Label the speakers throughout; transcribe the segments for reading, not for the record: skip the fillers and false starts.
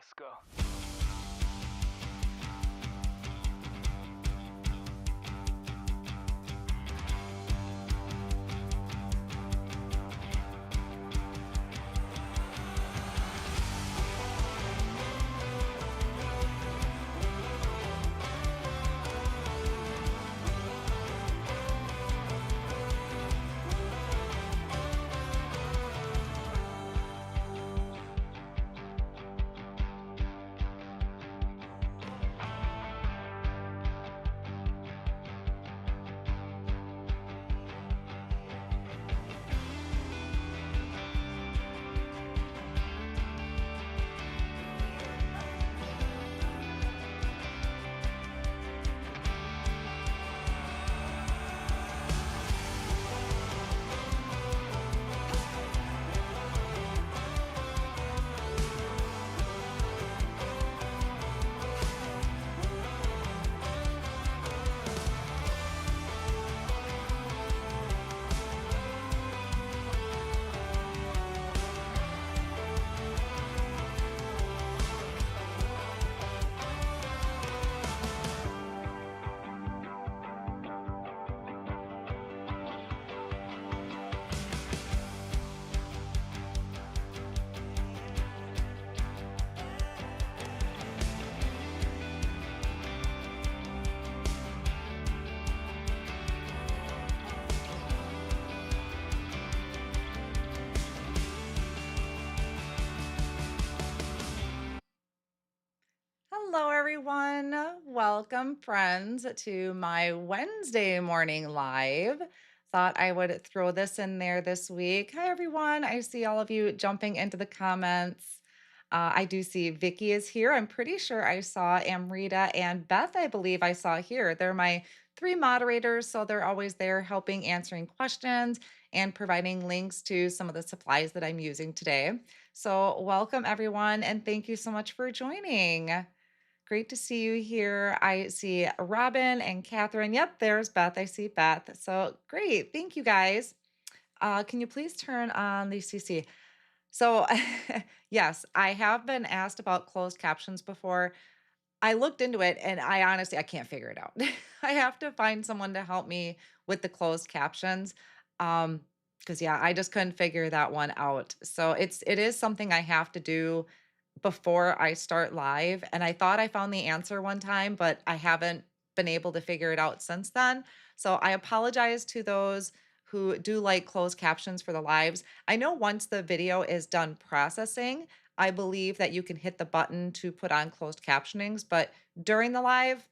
Speaker 1: Let's go.
Speaker 2: Hello, everyone. Welcome, friends, to my Wednesday morning live. Thought I would throw this in there this week. Hi, everyone. I see all of you jumping into the comments. I do see Vicky is here. I'm pretty sure I saw Amrita and Beth, I believe I saw here. They're my three moderators, so they're always there helping answering questions and providing links to some of the supplies that I'm using today. So, welcome, everyone, and thank you so much for joining. Great to see you here. I see Robin and Catherine. Yep, there's Beth. I see Beth. So great. Thank you guys. Can you please turn on the CC? So, yes, I have been asked about closed captions before. I looked into it and I honestly I can't figure it out. I have to find someone to help me with the closed captions. Because yeah, I just couldn't figure that one out. So it is something I have to do before I start live. And I thought I found the answer one time, but I haven't been able to figure it out since then. So I apologize to those who do like closed captions for the lives. I know once the video is done processing, I believe that you can hit the button to put on closed captionings, but during the live,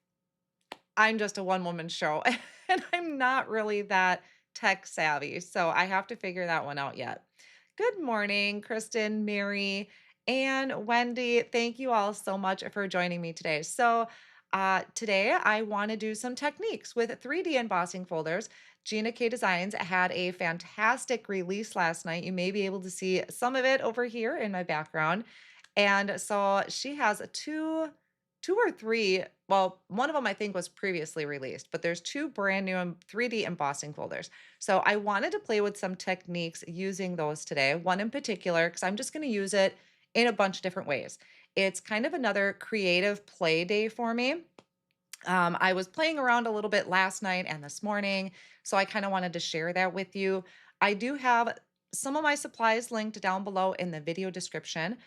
Speaker 2: I'm just a one woman show and I'm not really that tech savvy. So I have to figure that one out yet. Good morning, Kristen, Mary, and Wendy. Thank you all so much for joining me today. Today I want to do some techniques with 3D embossing folders. Gina K Designs had a fantastic release last night. You may be able to see some of it over here in my background. And so she has two or three, well, one of them I think was previously released, but there's two brand new 3D embossing folders. So I wanted to play with some techniques using those today, one in particular, because I'm just going to use it in a bunch of different ways. It's kind of another creative play day for me. I was playing around a little bit last night and this morning, so I kind of wanted to share that with you. I do have some of my supplies linked down below in the video description.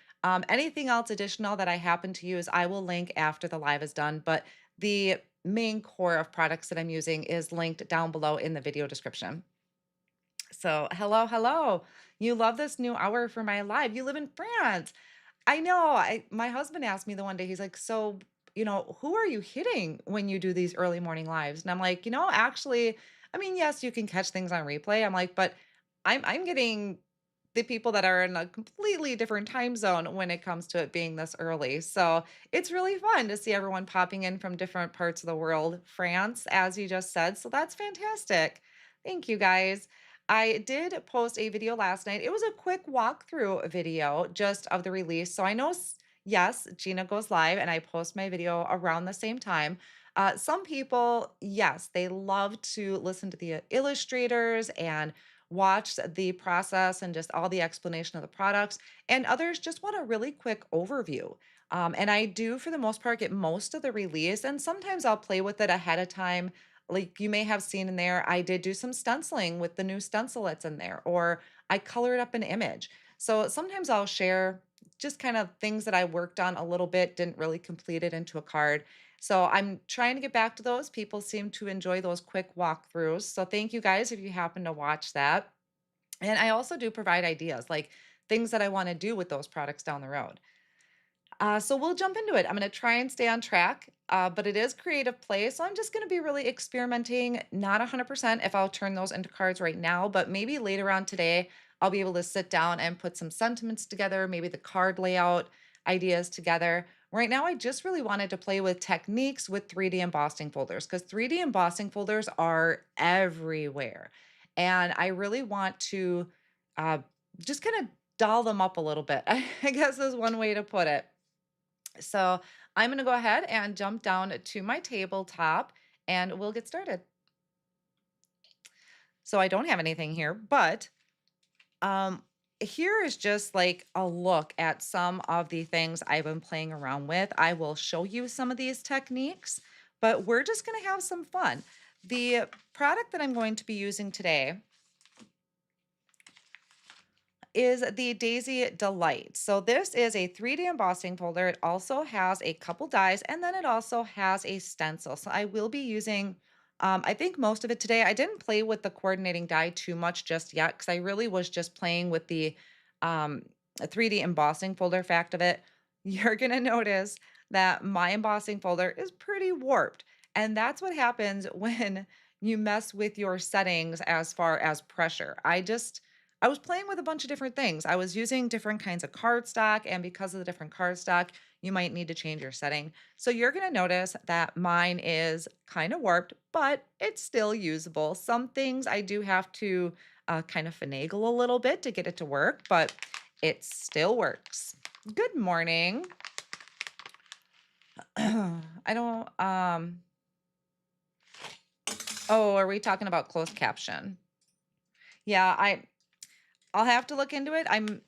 Speaker 2: Anything else additional that I happen to use, I will link after the live is done, but the main core of products that I'm using is linked down below in the video description. So, hello, hello. You love this new hour for my live. You live in France. I know. My husband asked me the one day, he's like, "So, who are you hitting when you do these early morning lives?" And I'm like, actually, I mean, yes, you can catch things on replay. I'm like, but I'm getting the people that are in a completely different time zone when it comes to it being this early. So it's really fun to see everyone popping in from different parts of the world. France, as you just said. So that's fantastic. Thank you guys. I did post a video last night. It was a quick walkthrough video just of the release. So I know, yes, Gina goes live and I post my video around the same time. Some people, yes, they love to listen to the illustrators and watch the process and just all the explanation of the products, and others just want a really quick overview. And I do, for the most part, get most of the release, and sometimes I'll play with it ahead of time. Like you may have seen in there, I did do some stenciling with the new stencil that's in there, or I colored up an image. So sometimes I'll share just kind of things that I worked on a little bit, didn't really complete it into a card. So I'm trying to get back to those. People seem to enjoy those quick walkthroughs. So thank you guys if you happen to watch that. And I also do provide ideas, like things that I want to do with those products down the road. So we'll jump into it. I'm going to try and stay on track, but it is creative play. So I'm just going to be really experimenting, not 100% if I'll turn those into cards right now, but maybe later on today, I'll be able to sit down and put some sentiments together, maybe the card layout ideas together. Right now, I just really wanted to play with techniques with 3D embossing folders because 3D embossing folders are everywhere. And I really want to uh, just kind of doll them up a little bit, I guess is one way to put it. So I'm going to go ahead and jump down to my tabletop and we'll get started. So I don't have anything here, but um, here is just like a look at some of the things I've been playing around with. I will show you some of these techniques, but we're just going to have some fun. The product that I'm going to be using today is the Daisy Delight. So this is a 3D embossing folder. It also has a couple dies and then it also has a stencil. So I will be using, I think most of it today. I didn't play with the coordinating die too much just yet because I really was just playing with the um, 3D embossing folder fact of it. You're going to notice that my embossing folder is pretty warped. And that's what happens when you mess with your settings as far as pressure. I was playing with a bunch of different things. I was using different kinds of cardstock, and because of the different cardstock, you might need to change your setting. So you're going to notice that mine is kind of warped, but it's still usable. Some things I do have to kind of finagle a little bit to get it to work, but it still works. Good morning. I don't, oh, are we talking about closed caption? Yeah, I'll have to look into it. I'm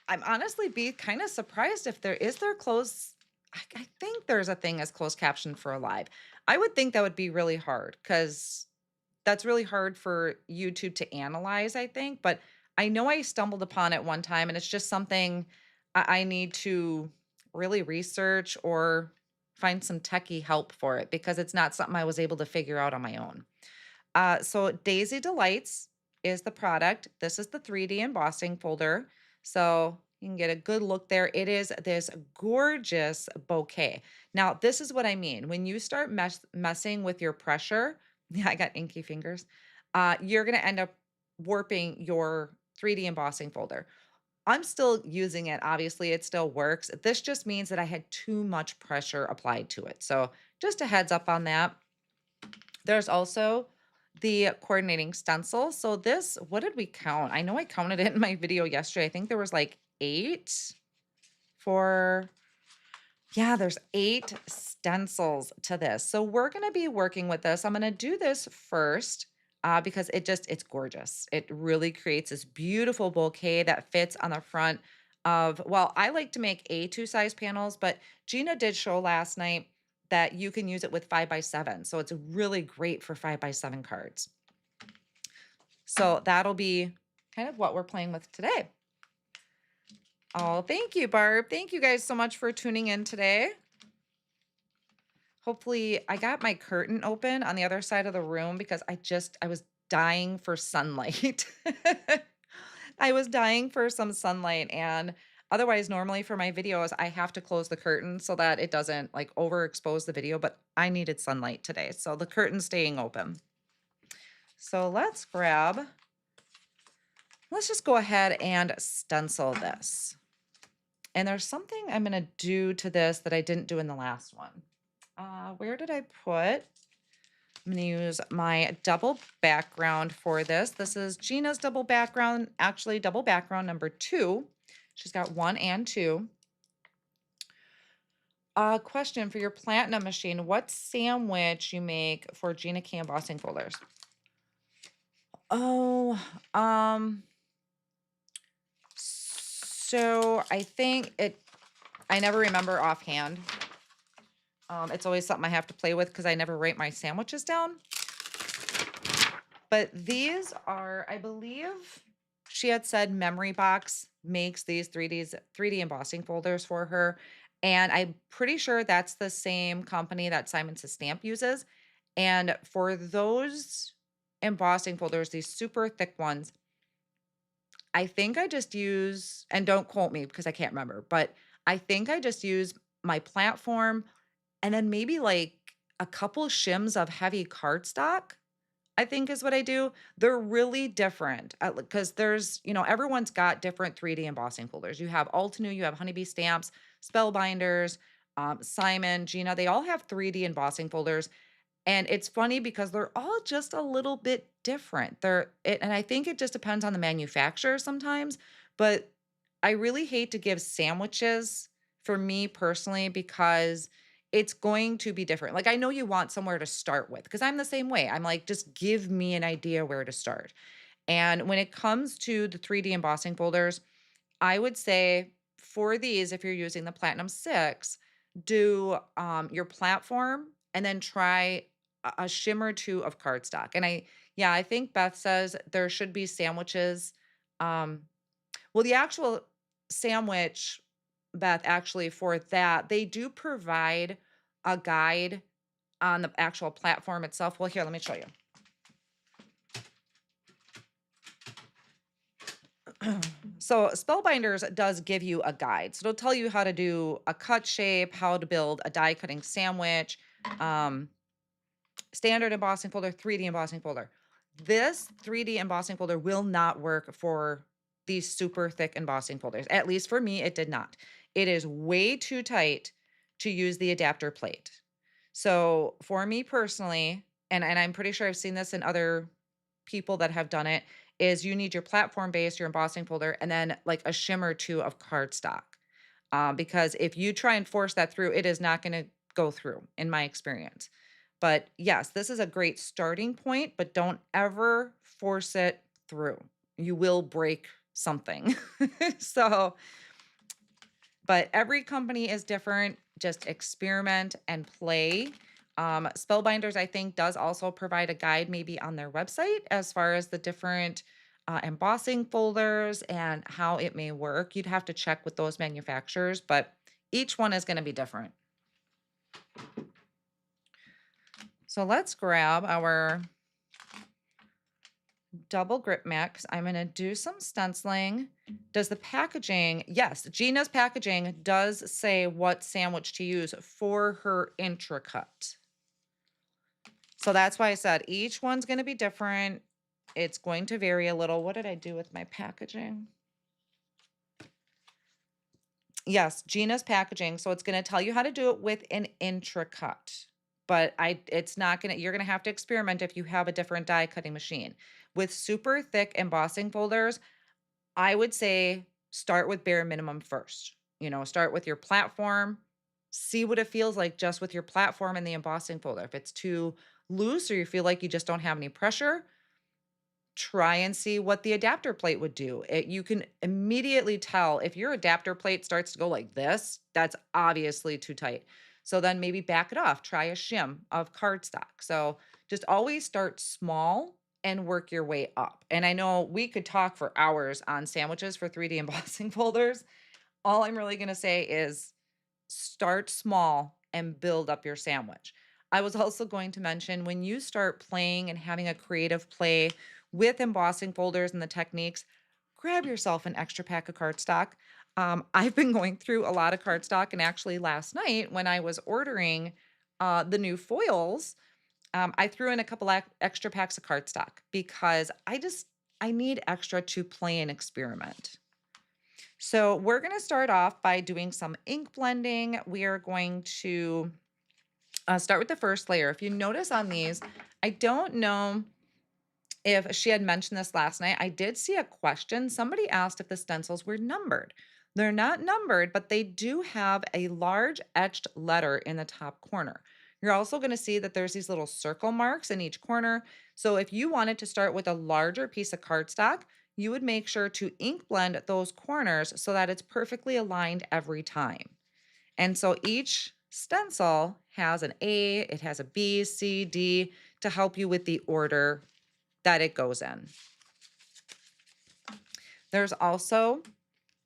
Speaker 2: honestly be kind of surprised if there closed. I think there's a thing as closed caption for a live. I would think that would be really hard because that's really hard for YouTube to analyze, I think. But I know I stumbled upon it one time and it's just something I need to really research or find some techie help for it because it's not something I was able to figure out on my own. So Daisy Delights is the product. This is the 3D embossing folder. So you can get a good look there. It is this gorgeous bouquet. Now, this is what I mean. When you start messing with your pressure, yeah, I got inky fingers, you're going to end up warping your 3D embossing folder. I'm still using it. Obviously, it still works. This just means that I had too much pressure applied to it. So just a heads up on that. There's also the coordinating stencil. So this, what did we count? I know I counted it in my video yesterday. I think there was like 8 for, yeah, there's 8 stencils to this. So we're going to be working with this. I'm going to do this first because it's gorgeous. It really creates this beautiful bouquet that fits on the front of, well, I like to make A2 size panels, but Gina did show last night that you can use it with 5x7. So it's really great for 5x7 cards. So that'll be kind of what we're playing with today. Oh, thank you, Barb. Thank you guys so much for tuning in today. Hopefully, I got my curtain open on the other side of the room because I was dying for sunlight. I was dying for some sunlight and otherwise normally for my videos I have to close the curtain so that it doesn't like overexpose the video, but I needed sunlight today. So the curtain's staying open. So let's just go ahead and stencil this. And there's something I'm going to do to this that I didn't do in the last one. Where did I put? I'm going to use my double background for this. This is Gina's double background, actually double background number 2. She's got 1 and 2. Question for your platinum machine. What sandwich you make for Gina K embossing folders? Oh, um, so I never remember offhand. It's always something I have to play with because I never write my sandwiches down. But these are, I believe she had said Memory Box makes these 3D embossing folders for her. And I'm pretty sure that's the same company that Simon Says Stamp uses. And for those embossing folders, these super thick ones, I think I just use, and don't quote me because I can't remember, but I think I just use my platform and then maybe like a couple shims of heavy cardstock, I think is what I do. They're really different because everyone's got different 3D embossing folders. You have Altenew, you have Honeybee Stamps, Spellbinders, Simon, Gina, they all have 3D embossing folders. And it's funny because they're all just a little bit different. And I think it just depends on the manufacturer sometimes, but I really hate to give sandwiches for me personally because it's going to be different. Like I know you want somewhere to start with because I'm the same way. I'm like just give me an idea where to start. And when it comes to the 3D embossing folders, I would say for these, if you're using the Platinum 6, do your platform and then try a shim or two of cardstock. And yeah, I think Beth says there should be sandwiches. Um, well, the actual sandwich, Beth, actually for that, they do provide a guide on the actual platform itself. Well, here, let me show you. So Spellbinders does give you a guide. So it'll tell you how to do a cut shape, how to build a die cutting sandwich, um, standard embossing folder, 3D embossing folder. This 3D embossing folder will not work for these super thick embossing folders. At least for me, it did not. It is way too tight to use the adapter plate. So for me personally, and I'm pretty sure I've seen this in other people that have done it, is you need your platform base, your embossing folder, and then like a shim or two of cardstock. Because if you try and force that through, it is not going to go through, in my experience. But yes, this is a great starting point, but don't ever force it through. You will break something. So, but every company is different. Just experiment and play. Spellbinders, I think, does also provide a guide maybe on their website as far as the different embossing folders and how it may work. You'd have to check with those manufacturers, but each one is going to be different. So let's grab our double grip mat. I'm going to do some stenciling. Does the packaging, yes, Gina's packaging does say what sandwich to use for her intracut. So that's why I said each one's going to be different. It's going to vary a little. What did I do with my packaging? Yes, Gina's packaging. So it's going to tell you how to do it with an intracut. But it's not going to, you're going to have to experiment if you have a different die cutting machine. With super thick embossing folders, I would say start with bare minimum first. Start with your platform, see what it feels like just with your platform and the embossing folder. If it's too loose or you feel like you just don't have any pressure, try and see what the adapter plate would do. You can immediately tell if your adapter plate starts to go like this, that's obviously too tight. So then maybe back it off, try a shim of cardstock. So just always start small and work your way up. And I know we could talk for hours on sandwiches for 3D embossing folders. All I'm really going to say is start small and build up your sandwich. I was also going to mention when you start playing and having a creative play with embossing folders and the techniques, grab yourself an extra pack of cardstock. I've been going through a lot of cardstock, and actually last night when I was ordering the new foils, I threw in a couple extra packs of cardstock because I need extra to play and experiment. So we're going to start off by doing some ink blending. We are going to start with the first layer. If you notice on these, I don't know if she had mentioned this last night. I did see a question. Somebody asked if the stencils were numbered. They're not numbered, but they do have a large etched letter in the top corner. You're also going to see that there's these little circle marks in each corner. So if you wanted to start with a larger piece of cardstock, you would make sure to ink blend those corners so that it's perfectly aligned every time. And so each stencil has an A, it has a B, C, D to help you with the order that it goes in. There's also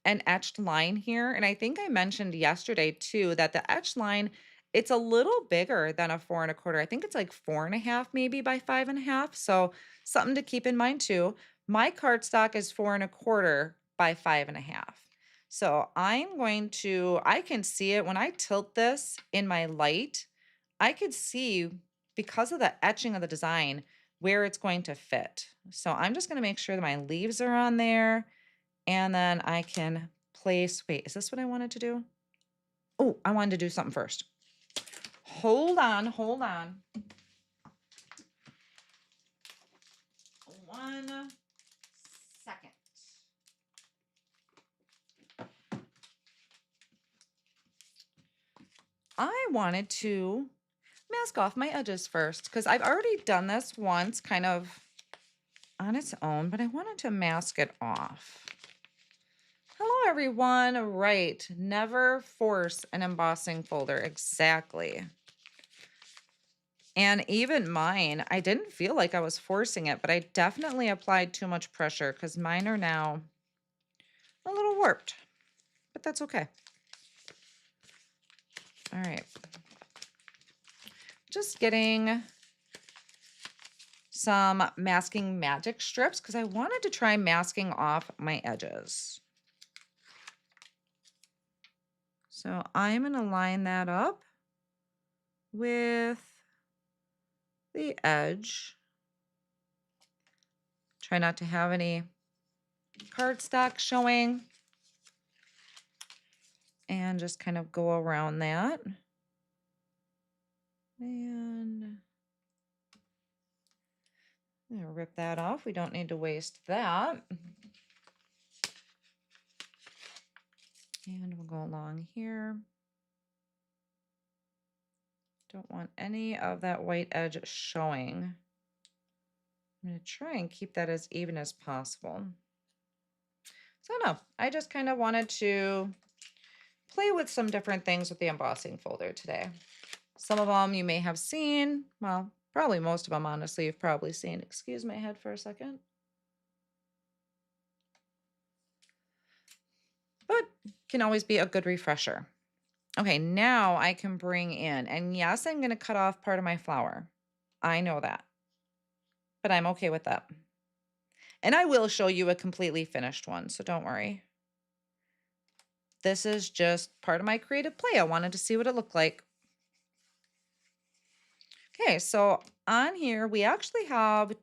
Speaker 2: an etched line here. And I think I mentioned yesterday too that the etched line, it's a little bigger than a 4 1/4. I think it's like 4 1/2 maybe by 5 1/2. So something to keep in mind too. My cardstock is 4 1/4 by 5 1/2. So I can see it when I tilt this in my light. I could see, because of the etching of the design, where it's going to fit. So I'm just going to make sure that my leaves are on there. And then I can place, wait, is this what I wanted to do? Oh, I wanted to do something first. Hold on, hold on. 1 second. I wanted to mask off my edges first because I've already done this once kind of on its own, but I wanted to mask it off. Hello, everyone. Right. Never force an embossing folder. Exactly. And even mine, I didn't feel like I was forcing it, but I definitely applied too much pressure because mine are now a little warped, but that's okay. All right. Just getting some masking magic strips because I wanted to try masking off my edges. So I'm going to line that up with the edge. Try not to have any cardstock showing. And just kind of go around that. And I'm going to rip that off. We don't need to waste that. And we'll go along here. Don't want any of that white edge showing. I'm going to try and keep that as even as possible. So no, I just kind of wanted to play with some different things with the embossing folder today. Some of them you may have seen. Well, probably most of them, honestly, you've probably seen. Excuse my head for a second. But can always be a good refresher. Okay, now I can bring in, and yes, I'm going to cut off part of my flower. I know that, but I'm okay with that. And I will show you a completely finished one, so don't worry. This is just part of my creative play. I wanted to see what it looked like. Okay, so on here, we actually have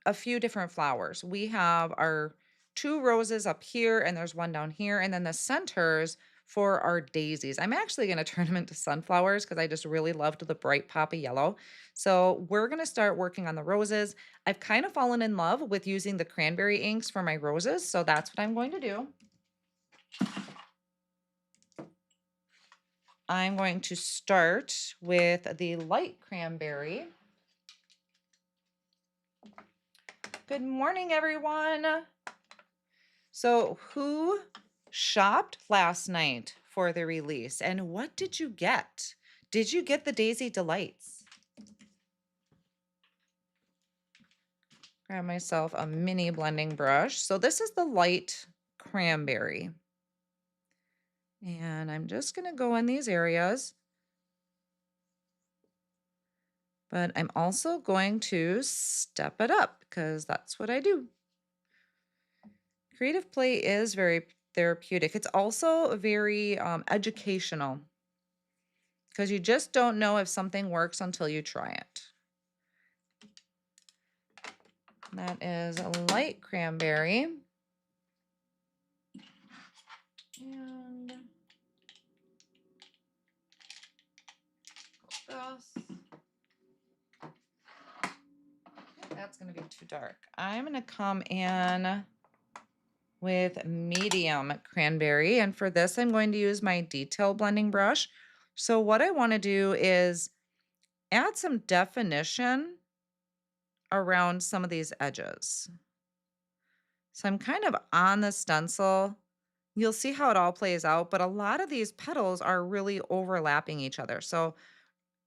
Speaker 2: a few different flowers. We have our 2 roses up here, and there's one down here, and then the centers for our daisies. I'm actually going to turn them into sunflowers because I just really loved the bright poppy yellow. So we're going to start working on the roses. I've kind of fallen in love with using the cranberry inks for my roses, so that's what I'm going to do. I'm going to start with the light cranberry. Good morning, everyone. So who shopped last night for the release and what did you get? Did you get the Daisy Delights? Grab myself a mini blending brush. So this is the light cranberry. And I'm just going to go in these areas. But I'm also going to step it up because that's what I do. Creative play is very therapeutic. It's also very educational because you just don't know if something works until you try it. That is a light cranberry. And that's going to be too dark. I'm going to come in with medium cranberry. And for this, I'm going to use my detail blending brush. So what I want to do is add some definition around some of these edges. So I'm kind of on the stencil. You'll see how it all plays out, but a lot of these petals are really overlapping each other. So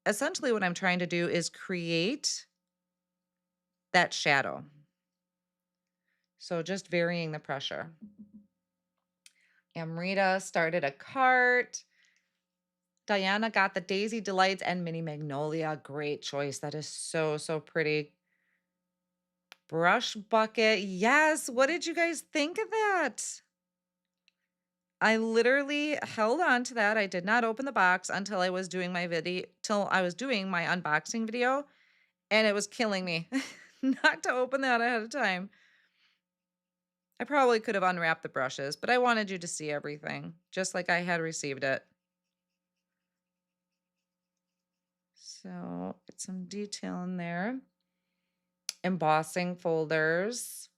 Speaker 2: essentially what I'm trying to do is create that shadow. So just varying the pressure. Amrita started a cart. Diana got the Daisy Delights and Mini Magnolia. Great choice. That is so, so pretty. Brush bucket. Yes. What did you guys think of that? I literally held on to that. I did not open the box until I was doing my video, till I was doing my unboxing video, and it was killing me not to open that ahead of time. I probably could have unwrapped the brushes, but I wanted you to see everything, just like I had received it. So get some detail in there. Embossing folders.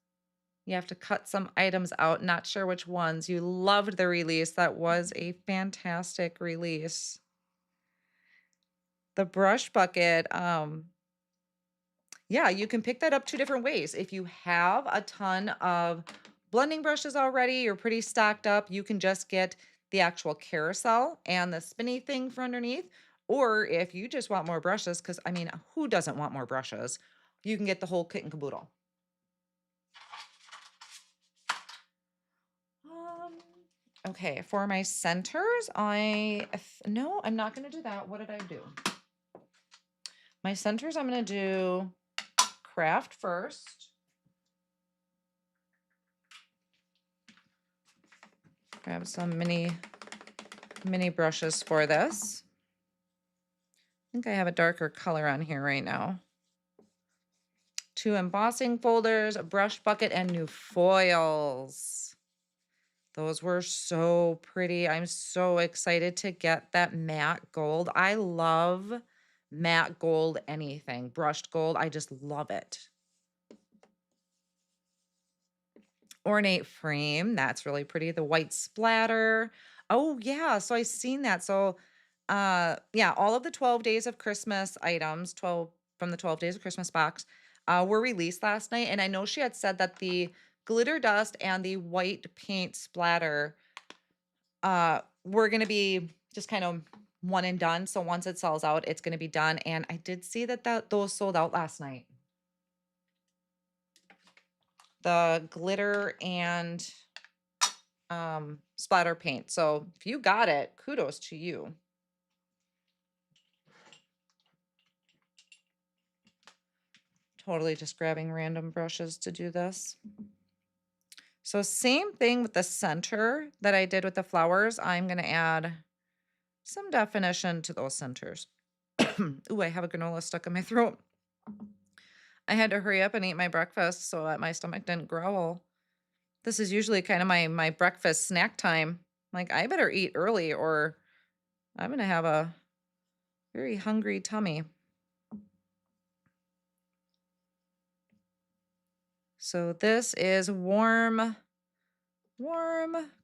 Speaker 2: You have to cut some items out. Not sure which ones. You loved the release. That was a fantastic release. The brush bucket. Yeah, you can pick that up two different ways. If you have a ton of blending brushes already, you're pretty stocked up, you can just get the actual carousel and the spinny thing for underneath. Or if you just want more brushes, because I mean, who doesn't want more brushes? You can get the whole kit and caboodle. Okay, for my centers, no, I'm not going to do that. What did I do? My centers, I'm going to do Kraft first. Grab some mini brushes for this. I think I have a darker color on here right now. 2 embossing folders, a brush bucket, and new foils. Those were so pretty. I'm so excited to get that matte gold. I love matte gold anything. Brushed gold, I just love it. Ornate frame, that's really pretty. The white splatter. Oh yeah, so I seen that. So yeah, all of the 12 days of Christmas items, 12 from the 12 days of Christmas box, were released last night. And I know she had said that the glitter dust and the white paint splatter were gonna be just kind of one and done. So once it sells out, it's gonna be done. And I did see that those sold out last night. The glitter and splatter paint. So if you got it, kudos to you. Totally just grabbing random brushes to do this. So same thing with the center that I did with the flowers. I'm going to add some definition to those centers. Ooh, I have a granola stuck in my throat. I had to hurry up and eat my breakfast so that my stomach didn't growl. This is usually kind of my breakfast snack time. Like, I better eat early or I'm going to have a very hungry tummy. So this is warm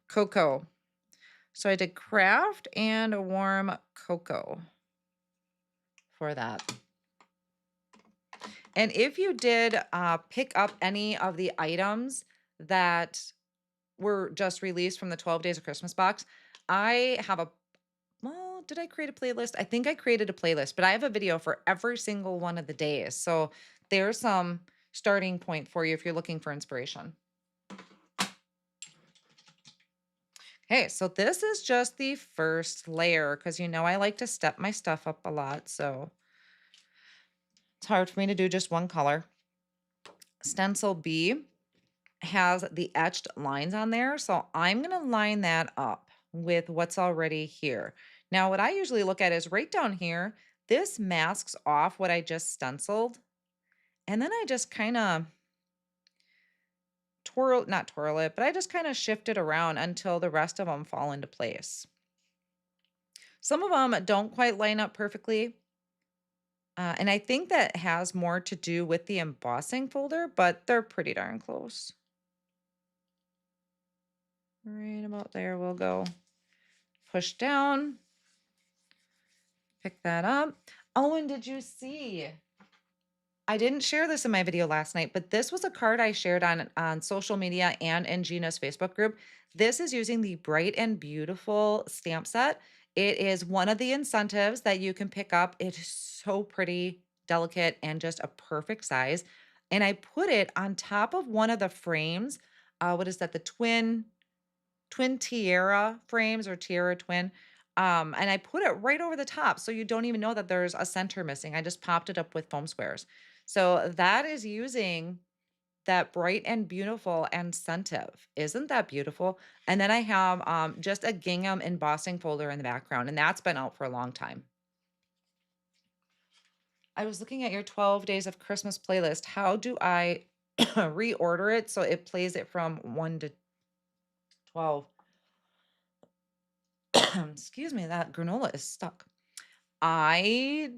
Speaker 2: cocoa. So I did Kraft and a warm cocoa for that. And if you did pick up any of the items that were just released from the 12 Days of Christmas box, I have well, did I create a playlist? I think I created a playlist, but I have a video for every single one of the days. So there's some starting point for you if you're looking for inspiration. Okay, so this is just the first layer because you know I like to step my stuff up a lot, so it's hard for me to do just one color. Stencil B has the etched lines on there, so I'm going to line that up with what's already here. Now, what I usually look at is right down here, this masks off what I just stenciled, and then I just kind of not twirl it, but I just kind of shift it around until the rest of them fall into place. Some of them don't quite line up perfectly. And I think that has more to do with the embossing folder, but they're pretty darn close. Right about there we'll go. Push down. Pick that up. Oh, and did you see? I didn't share this in my video last night, but this was a card I shared on social media and in Gina's Facebook group. This is using the Bright and Beautiful stamp set. It is one of the incentives that you can pick up. It is so pretty, delicate, and just a perfect size. And I put it on top of one of the frames. What is that? The twin tiara frames or tiara twin. And I put it right over the top so you don't even know that there's a center missing. I just popped it up with foam squares. So that is using that Bright and Beautiful incentive. Isn't that beautiful? And then I have just a gingham embossing folder in the background, and that's been out for a long time. I was looking at your 12 Days of Christmas playlist. How do I reorder it so it plays it from 1 to 12? Excuse me, that granola is stuck. I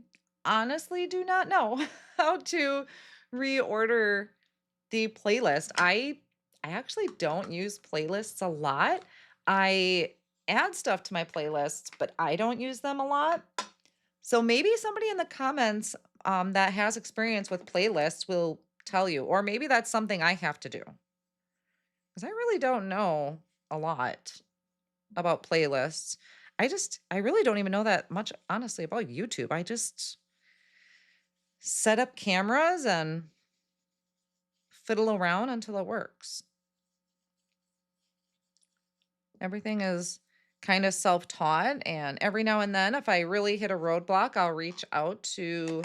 Speaker 2: honestly do not know how to reorder the playlist. I actually don't use playlists a lot. I add stuff to my playlists, but I don't use them a lot. So maybe somebody in the comments that has experience with playlists will tell you, or maybe that's something I have to do because I really don't know a lot about playlists. I really don't even know that much honestly about YouTube. I just set up cameras and fiddle around until it works. Everything is kind of self-taught, and every now and then if I really hit a roadblock, I'll reach out to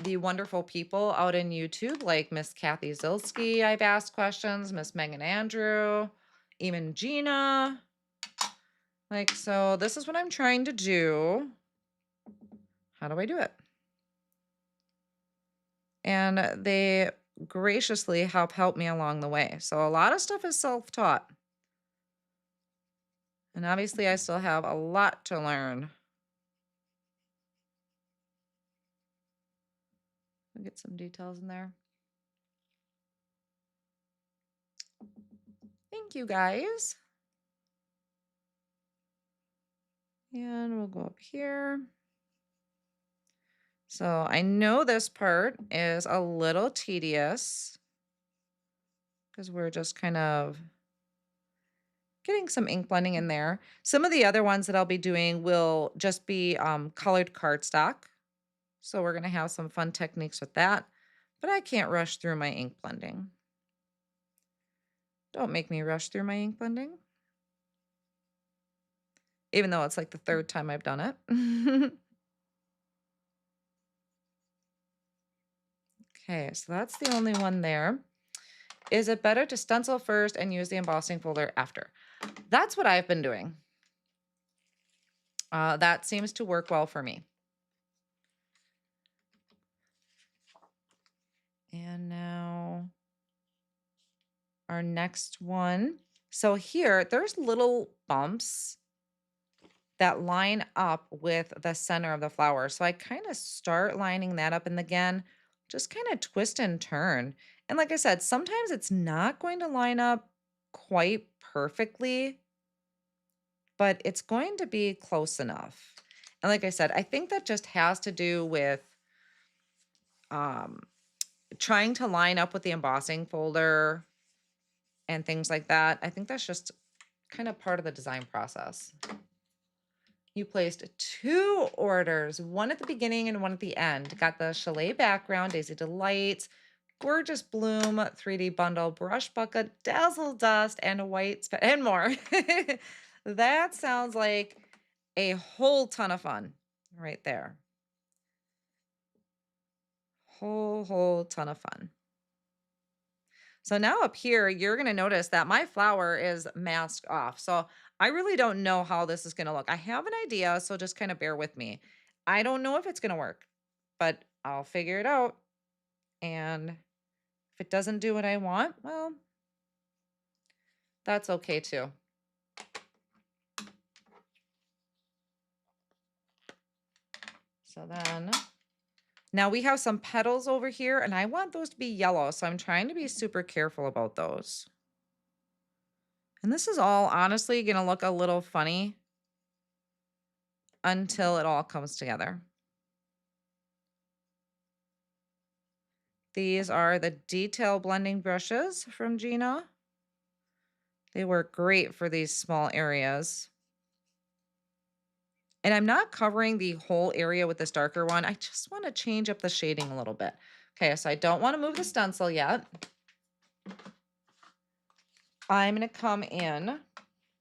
Speaker 2: the wonderful people out in YouTube like Miss Kathy Zilski. I've asked questions, Miss Megan Andrew, even Gina. Like, so this is what I'm trying to do. How do I do it? And they graciously help me along the way. So a lot of stuff is self-taught. And obviously I still have a lot to learn. I'll get some details in there. Thank you guys. And we'll go up here. So I know this part is a little tedious because we're just kind of getting some ink blending in there. Some of the other ones that I'll be doing will just be colored cardstock. So we're going to have some fun techniques with that. But I can't rush through my ink blending. Don't make me rush through my ink blending. Even though it's like the third time I've done it. Okay, so that's the only one there. Is it better to stencil first and use the embossing folder after? That's what I've been doing. That seems to work well for me. And now our next one. So here, there's little bumps that line up with the center of the flower. So I kind of start lining that up, and again, just kind of twist and turn. And like I said, sometimes it's not going to line up quite perfectly, but it's going to be close enough. And like I said, I think that just has to do with um, trying to line up with the embossing folder and things like that. I think that's just kind of part of the design process. You placed 2 orders, one at the beginning and one at the end. Got the Chalet background, Daisy Delights, Gorgeous Bloom, 3D bundle, brush bucket, Dazzle Dust, and a white and more. That sounds like a whole ton of fun right there. Whole ton of fun. So now up here, you're going to notice that my flower is masked off. So I really don't know how this is going to look. I have an idea, so just kind of bear with me. I don't know if it's going to work, but I'll figure it out. And if it doesn't do what I want, well, that's okay too. So then now we have some petals over here, and I want those to be yellow. So I'm trying to be super careful about those. And this is all honestly going to look a little funny until it all comes together. These are the detail blending brushes from Gina. They work great for these small areas. And I'm not covering the whole area with this darker one. I just want to change up the shading a little bit. Okay, so I don't want to move the stencil yet. I'm going to come in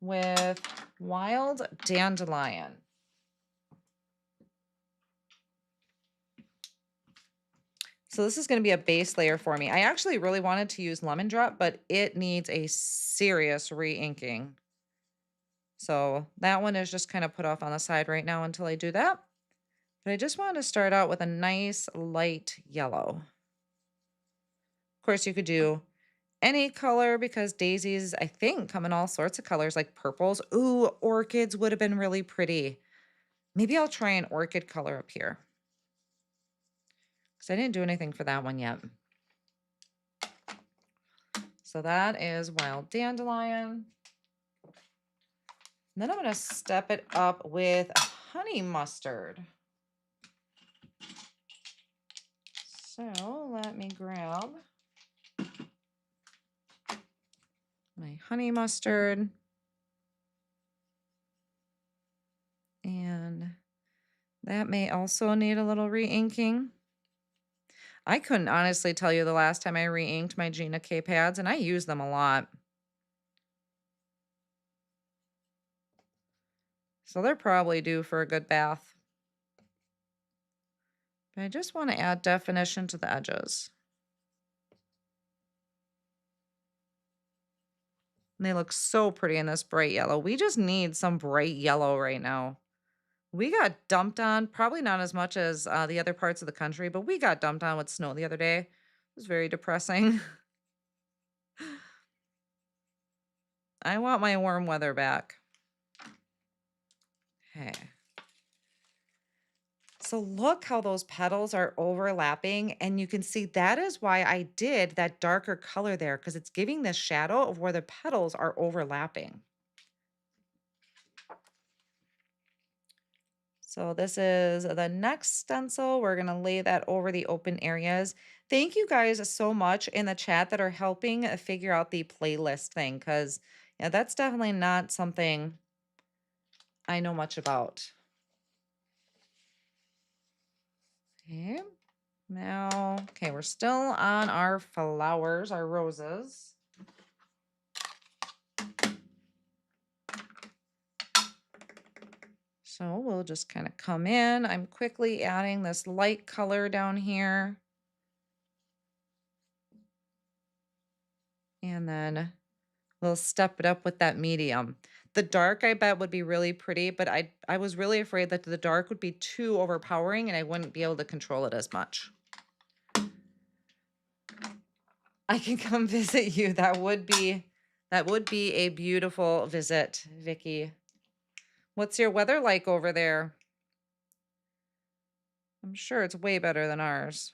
Speaker 2: with Wild Dandelion. So this is going to be a base layer for me. I actually really wanted to use Lemon Drop, but it needs a serious re-inking. So that one is just kind of put off on the side right now until I do that. But I just wanted to start out with a nice light yellow. Of course, you could do any color because daisies, I think, come in all sorts of colors like purples. Ooh, orchids would have been really pretty. Maybe I'll try an orchid color up here because I didn't do anything for that one yet. So that is Wild Dandelion. And then I'm going to step it up with honey mustard. So let me grab my honey mustard. And that may also need a little re-inking. I couldn't honestly tell you the last time I re-inked my Gina K pads, and I use them a lot. So they're probably due for a good bath. But I just want to add definition to the edges. And they look so pretty in this bright yellow. We just need some bright yellow right now. We got dumped on, probably not as much as the other parts of the country, but we got dumped on with snow the other day. It was very depressing. I want my warm weather back. Okay. So look how those petals are overlapping, and you can see that is why I did that darker color there, because it's giving this shadow of where the petals are overlapping. So this is the next stencil. We're going to lay that over the open areas. Thank you guys so much in the chat that are helping figure out the playlist thing, because yeah, that's definitely not something I know much about. Okay, now, okay, we're still on our flowers, our roses. So we'll just kind of come in. I'm quickly adding this light color down here. And then we'll step it up with that medium. The dark, I bet, would be really pretty, but I was really afraid that the dark would be too overpowering and I wouldn't be able to control it as much. I can come visit you. That would be a beautiful visit, Vicky. What's your weather like over there? I'm sure it's way better than ours.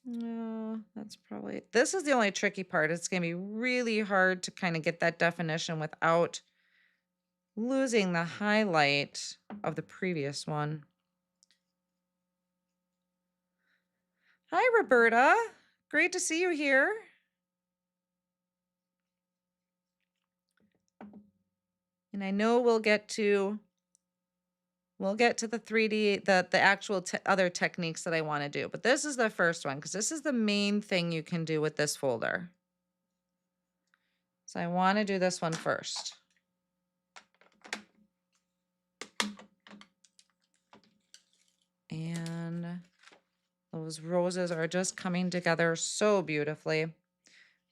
Speaker 2: No, that's probably, this is the only tricky part. It's going to be really hard to kind of get that definition without losing the highlight of the previous one. Hi, Roberta. Great to see you here. And I know we'll get to the 3D, the actual other techniques that I want to do. But this is the first one because this is the main thing you can do with this folder. So I want to do this one first. And those roses are just coming together so beautifully.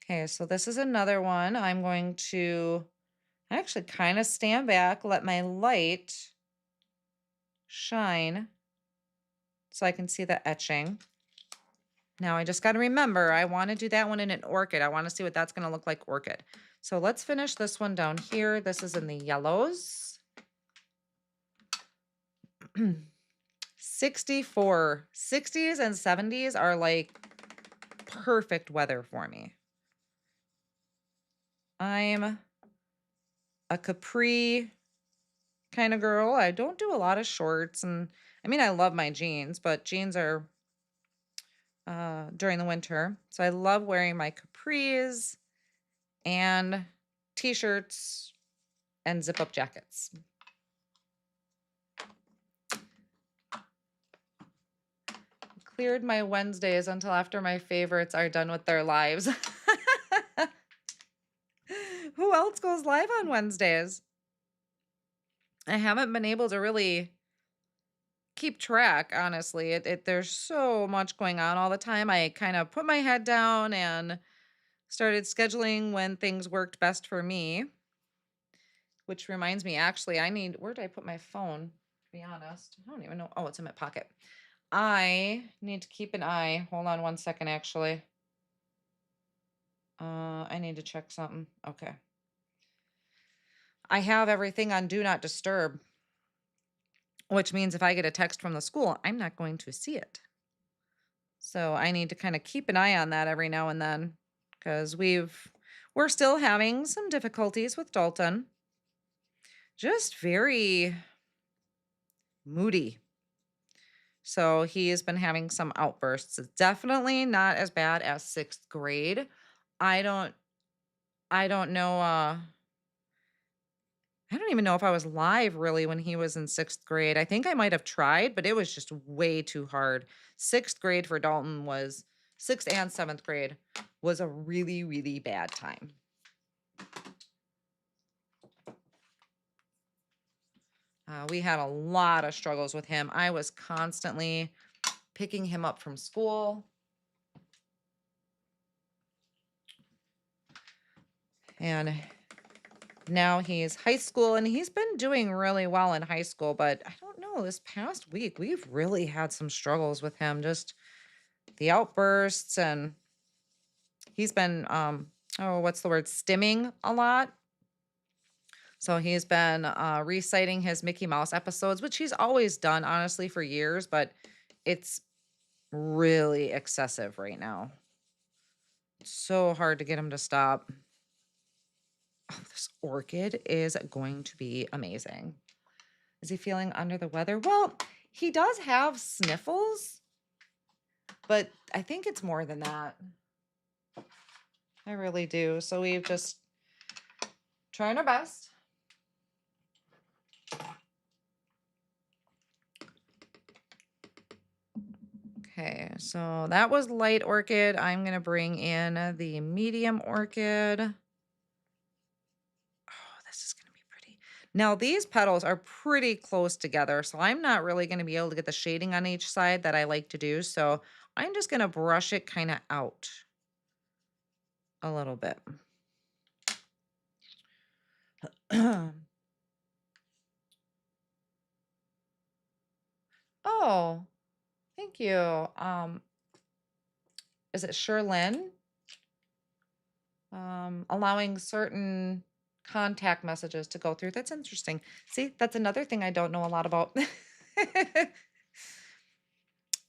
Speaker 2: Okay, so this is another one. I'm going to actually kind of stand back, let my light shine so I can see the etching. Now I just got to remember, I want to do that one in an orchid. I want to see what that's going to look like orchid. So let's finish this one down here. This is in the yellows. 64, 60s and 70s are like perfect weather for me. I'm a Capri kind of girl. I don't do a lot of shorts, and I mean I love my jeans, but jeans are during the winter. So I love wearing my capris and t-shirts and zip up jackets. Cleared my Wednesdays until after my favorites are done with their lives. Who else goes live on Wednesdays? I haven't been able to really keep track, honestly. There's so much going on all the time. I kind of put my head down and started scheduling when things worked best for me. Which reminds me, actually, where did I put my phone? To be honest, I don't even know. Oh, it's in my pocket. I need to keep an eye. Hold on one second, actually. I need to check something. Okay. I have everything on Do Not Disturb, which means if I get a text from the school, I'm not going to see it. So I need to kind of keep an eye on that every now and then because we're still having some difficulties with Dalton. Just very moody. So he has been having some outbursts. It's definitely not as bad as 6th grade. I don't know. I don't even know if I was live really when he was in 6th grade. I think I might have tried, but it was just way too hard. 6th grade for Dalton was 6th and 7th grade was a really, really bad time. We had a lot of struggles with him. I was constantly picking him up from school. And now he's high school, and he's been doing really well in high school, but I don't know, this past week, we've really had some struggles with him, just the outbursts, and he's been, what's the word, stimming a lot. So he's been reciting his Mickey Mouse episodes, which he's always done, honestly, for years, but it's really excessive right now. It's so hard to get him to stop. Oh, this Orchid is going to be amazing. Is he feeling under the weather? Well, he does have sniffles, but I think it's more than that. I really do. So we've just trying our best. Okay, so that was light Orchid. I'm going to bring in the medium Orchid. Oh, this is going to be pretty. Now, these petals are pretty close together, so I'm not really going to be able to get the shading on each side that I like to do. So I'm just going to brush it kind of out a little bit. Oh, thank you. Is it Sherlyn? Allowing certain contact messages to go through. That's interesting. See, that's another thing I don't know a lot about.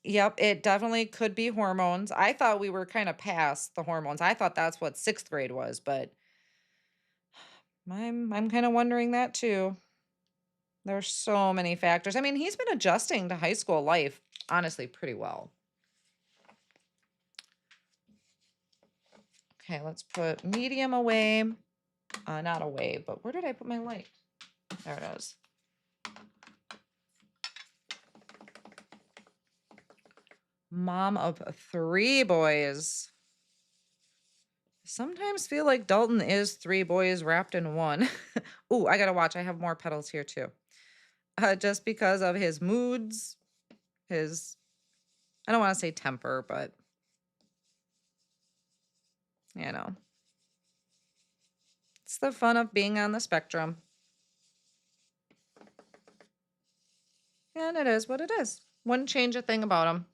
Speaker 2: Yep, it definitely could be hormones. I thought we were kind of past the hormones. I thought that's what 6th grade was, but I'm kind of wondering that too. There's so many factors. I mean, he's been adjusting to high school life honestly pretty well. Okay, let's put medium away. Not away, but where did I put my light? There it is. Mom of 3 boys. Sometimes feel like Dalton is 3 boys wrapped in one. Ooh, I gotta watch. I have more petals here too. Just because of his moods, his, I don't want to say temper, but you know, it's the fun of being on the spectrum. And it is what it is. Wouldn't change a thing about him.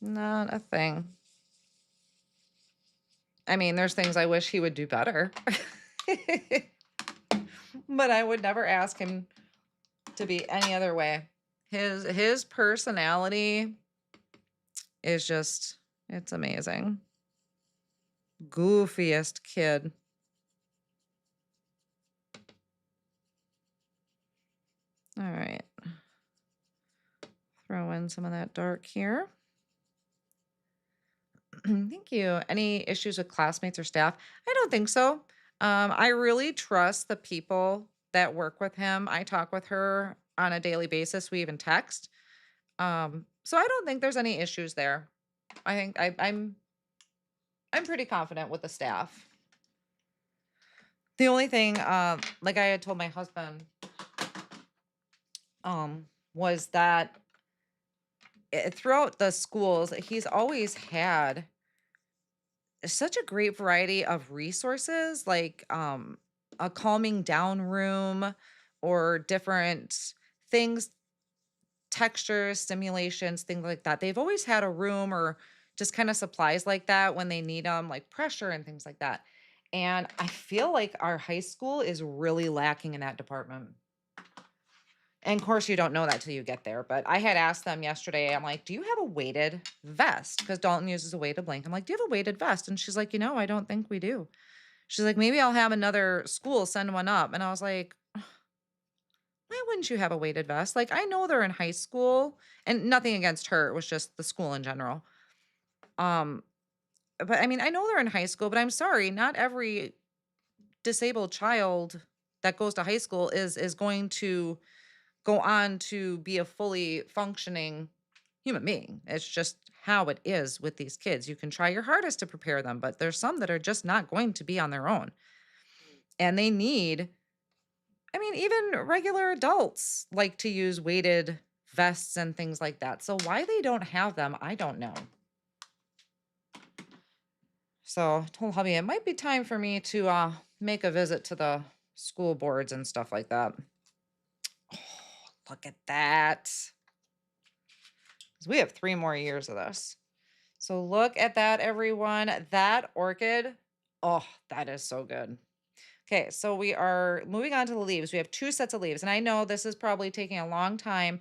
Speaker 2: Not a thing. I mean, there's things I wish he would do better. But I would never ask him to be any other way. His personality is just, it's amazing. Goofiest kid. in some of that dark here. Thank you. Any issues with classmates or staff? I don't think so. I really trust the people that work with him. I talk with her on a daily basis. We even text. So I don't think there's any issues there. I think I'm pretty confident with the staff. The only thing, like I had told my husband, was that throughout the schools, he's always had such a great variety of resources, like a calming down room or different things, textures, stimulations, things like that. They've always had a room or just kind of supplies like that when they need them, like pressure and things like that. And I feel like our high school is really lacking in that department. And of course, you don't know that till you get there. But I had asked them yesterday, I'm like, do you have a weighted vest? Because Dalton uses a weighted blanket. I'm like, do you have a weighted vest? And she's like, I don't think we do. She's like, maybe I'll have another school send one up. And I was like, why wouldn't you have a weighted vest? Like, I know they're in high school and nothing against her. It was just the school in general. Um, but I mean, I know they're in high school, but I'm sorry, not every disabled child that goes to high school is going to go on to be a fully functioning human being. It's just how it is with these kids. You can try your hardest to prepare them, but there's some that are just not going to be on their own. And they need, I mean, even regular adults like to use weighted vests and things like that. So why they don't have them, I don't know. So I told hubby it might be time for me to make a visit to the school boards and stuff like that. Oh, look at that. We have 3 more years of this. So look at that, everyone. That orchid, oh, that is so good. Okay, so we are moving on to the leaves. We have 2 sets of leaves, and I know this is probably taking a long time.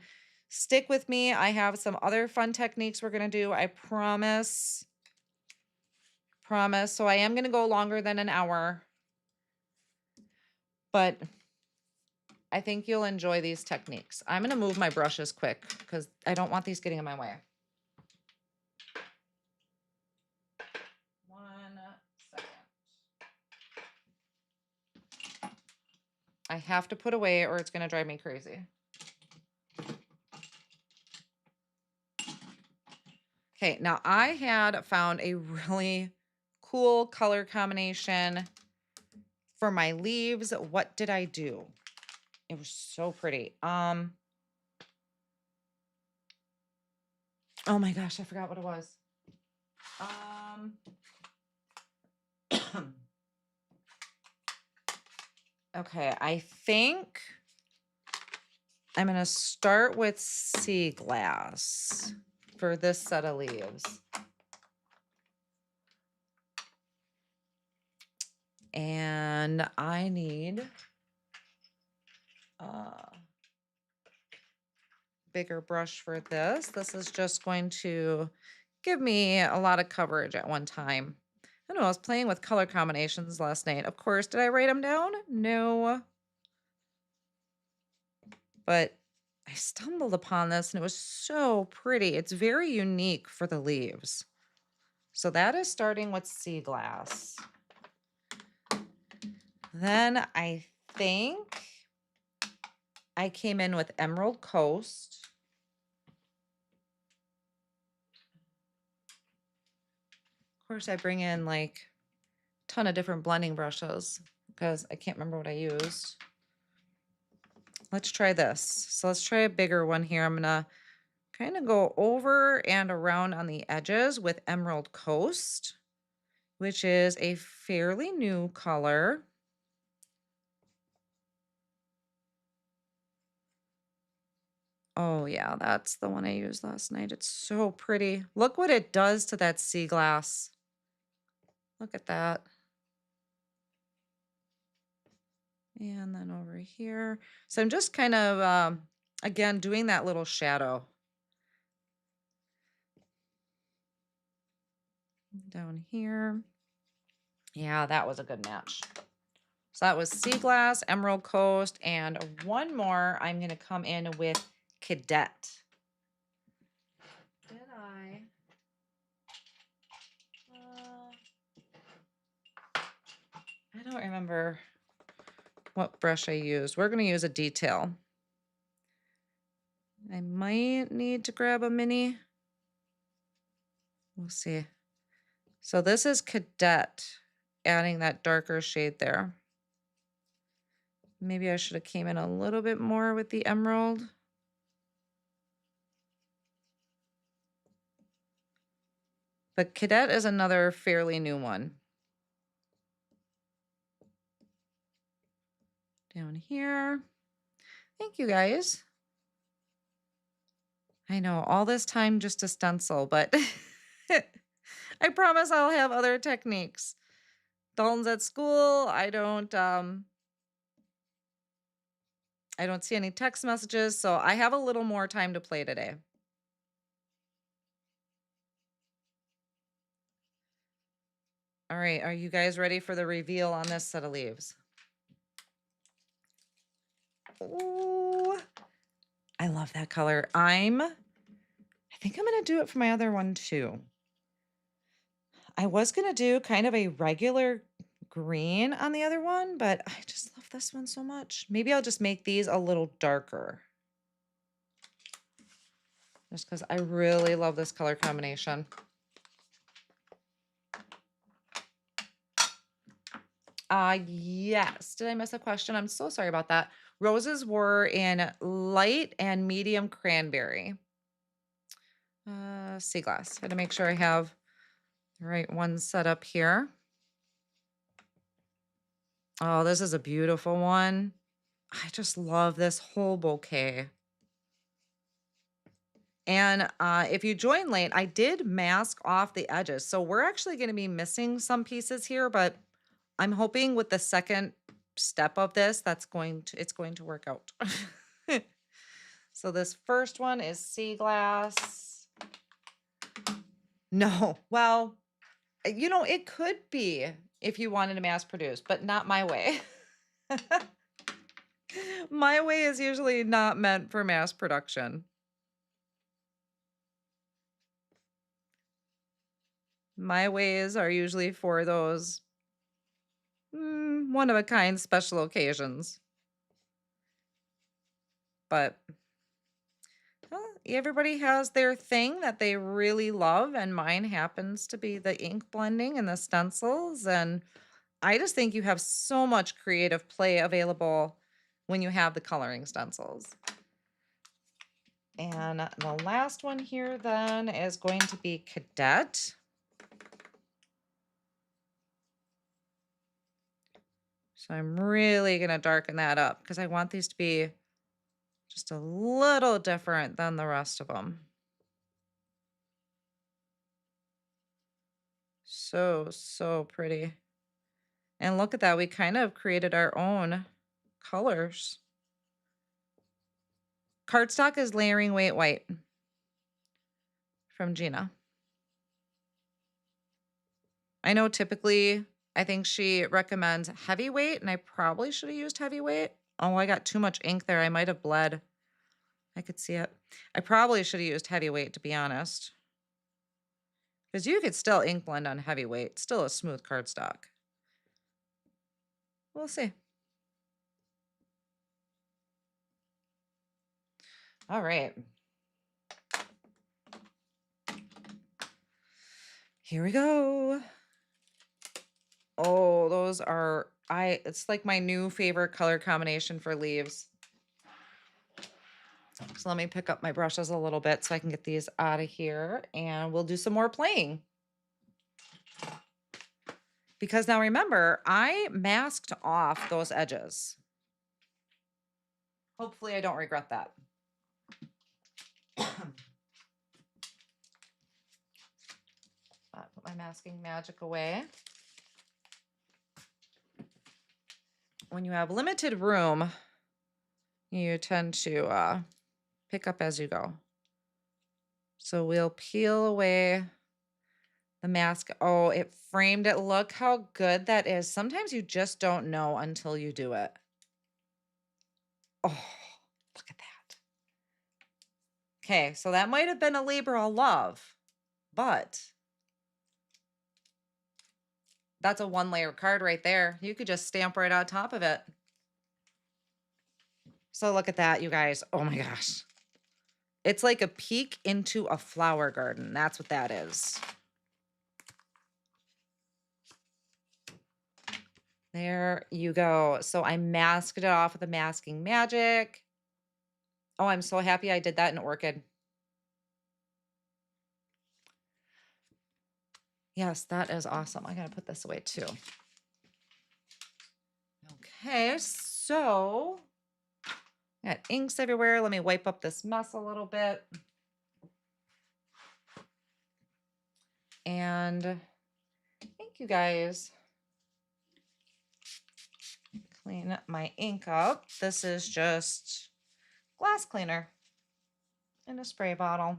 Speaker 2: Stick with me. I have some other fun techniques we're going to do. I promise. Promise. So I am going to go longer than an hour, but I think you'll enjoy these techniques. I'm going to move my brushes quick because I don't want these getting in my way. 1 second. I have to put away or it's going to drive me crazy. Okay, now I had found a really cool color combination for my leaves. What did I do? It was so pretty. Oh my gosh, I forgot what it was. Okay, I think I'm going to start with sea glass for this set of leaves. And I need a bigger brush for this. This is just going to give me a lot of coverage at one time. I don't know, I was playing with color combinations last night. Of course, did I write them down? No. But I stumbled upon this and it was so pretty. It's very unique for the leaves. So that is starting with sea glass. Then I think I came in with Emerald Coast. Of course, I bring in like a ton of different blending brushes because I can't remember what I used. Let's try this. So let's try a bigger one here. I'm going to kind of go over and around on the edges with Emerald Coast, which is a fairly new color. Oh yeah, that's the one I used last night. It's so pretty. Look what it does to that sea glass. Look at that. And then over here. So I'm just kind of, again, doing that little shadow. Down here. Yeah, that was a good match. So that was Sea Glass, Emerald Coast, and one more I'm going to come in with Cadet. don't remember what brush I used. We're going to use a detail. I might need to grab a mini. We'll see. So this is Cadet, adding that darker shade there. Maybe I should have came in a little bit more with the emerald. But Cadet is another fairly new one. Down here. Thank you guys. I know, all this time just to stencil, but I promise I'll have other techniques. Dalton's at school. I don't see any text messages, so I have a little more time to play today. All right, are you guys ready for the reveal on this set of leaves? Oh, I love that color. I think I'm going to do it for my other one too. I was going to do kind of a regular green on the other one, but I just love this one so much. Maybe I'll just make these a little darker. Just because I really love this color combination. Yes. Did I miss a question? I'm so sorry about that. Roses were in light and medium cranberry. Sea glass. Had to make sure I have the right one set up here. Oh, this is a beautiful one. I just love this whole bouquet. And if you join late, I did mask off the edges. So we're actually going to be missing some pieces here, but I'm hoping with the second step of this, it's going to work out. So this first one is sea glass. No, well, it could be if you wanted to mass produce, but not my way. My way is usually not meant for mass production. My ways are usually for those one-of-a-kind special occasions. But well, everybody has their thing that they really love, and mine happens to be the ink blending and the stencils. And I just think you have so much creative play available when you have the coloring stencils. And the last one here then is going to be Cadet. So I'm really going to darken that up because I want these to be just a little different than the rest of them. So, so pretty. And look at that. We kind of created our own colors. Cardstock is layering weight white from Gina. I know typically, I think she recommends heavyweight, and I probably should have used heavyweight. Oh, I got too much ink there. I might have bled. I could see it. I probably should have used heavyweight, to be honest. Because you could still ink blend on heavyweight. Still a smooth cardstock. We'll see. All right. Here we go. Oh, those are, it's like my new favorite color combination for leaves. So let me pick up my brushes a little bit so I can get these out of here, and we'll do some more playing. Because now remember, I masked off those edges. Hopefully I don't regret that. Put my masking magic away. When you have limited room, you tend to pick up as you go. So we'll peel away the mask. Oh, it framed it. Look how good that is. Sometimes you just don't know until you do it. Oh, look at that. Okay, so that might have been a labor of love, but That's a 1-layer card right there. You could just stamp right on top of it. So look at that, you guys. Oh my gosh. It's like a peek into a flower garden. That's what that is. There you go. So I masked it off with the masking magic. Oh, I'm so happy I did that in Orchid. Yes, that is awesome. I gotta put this away too. Okay, so got inks everywhere. Let me wipe up this mess a little bit. And thank you guys. Clean my ink up. This is just glass cleaner in a spray bottle.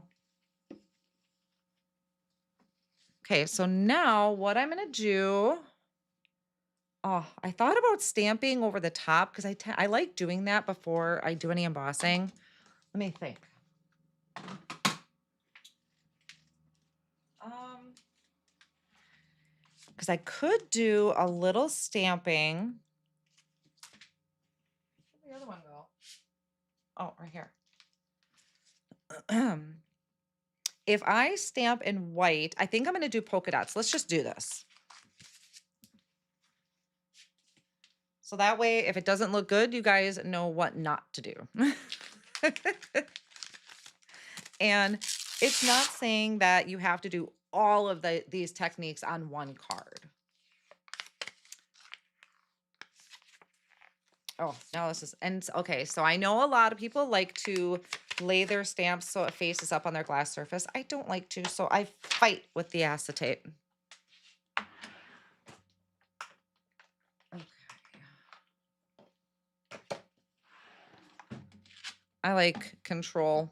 Speaker 2: Okay, so now what I'm gonna do, oh, I thought about stamping over the top because I like doing that before I do any embossing. Let me think. Because I could do a little stamping. Where'd the other one go? Oh, right here. If I stamp in white, I think I'm going to do polka dots. Let's just do this. So that way, if it doesn't look good, you guys know what not to do. And it's not saying that you have to do all of these techniques on one card. Oh, now this is, and okay, so I know a lot of people like to lay their stamps so it faces up on their glass surface. I don't like to, so I fight with the acetate. Okay. I like control.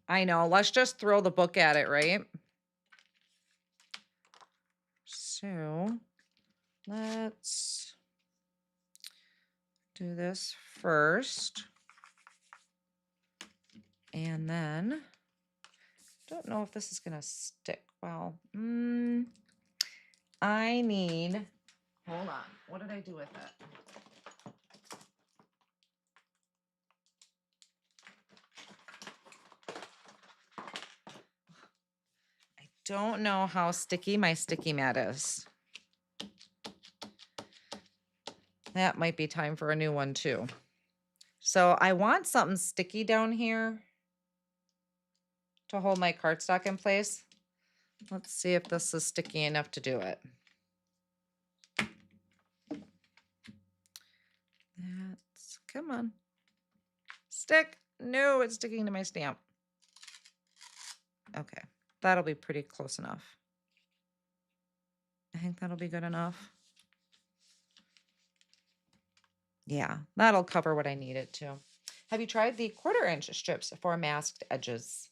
Speaker 2: I know, let's just throw the book at it, right? So let's do this first. And then, don't know if this is gonna stick well. I need, hold on, what did I do with it? I don't know how sticky my sticky mat is. That might be time for a new one too. So I want something sticky down here to hold my cardstock in place. Let's see if this is sticky enough to do it. That's, come on. Stick. No, it's sticking to my stamp. Okay, that'll be pretty close enough. I think that'll be good enough. Yeah, that'll cover what I need it to. Have you tried the 1/4-inch strips for masked edges?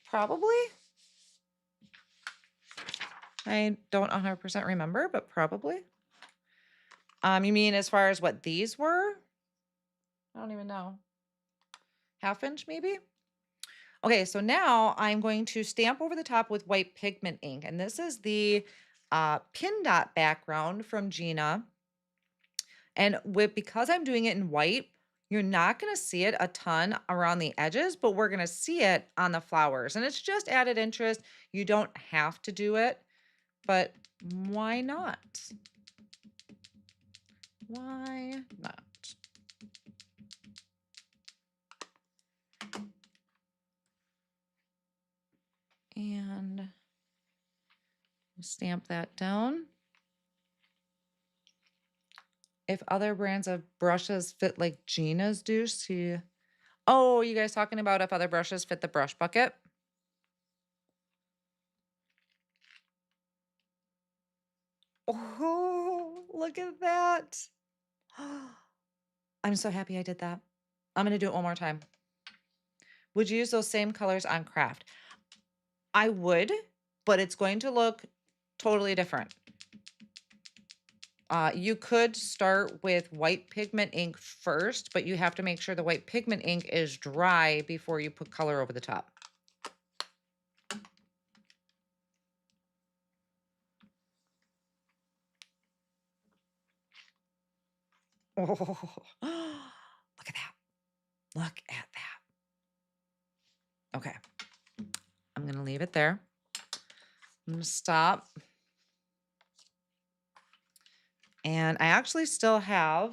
Speaker 2: Probably. I don't 100% remember, but probably. You mean as far as what these were? I don't even know. 1/2 inch maybe? Okay, so now I'm going to stamp over the top with white pigment ink. And this is the pin dot background from Gina. And because I'm doing it in white, you're not going to see it a ton around the edges, but we're going to see it on the flowers. And it's just added interest. You don't have to do it, but why not? Why not? And stamp that down. If other brands of brushes fit like Gina's do, see. Oh, you guys talking about if other brushes fit the brush bucket? Oh, look at that. I'm so happy I did that. I'm going to do it one more time. Would you use those same colors on Kraft? I would, but it's going to look totally different. You could start with white pigment ink first, but you have to make sure the white pigment ink is dry before you put color over the top. Look at that. Look at that. Okay. I'm going to leave it there. I'm going to stop. And I actually still have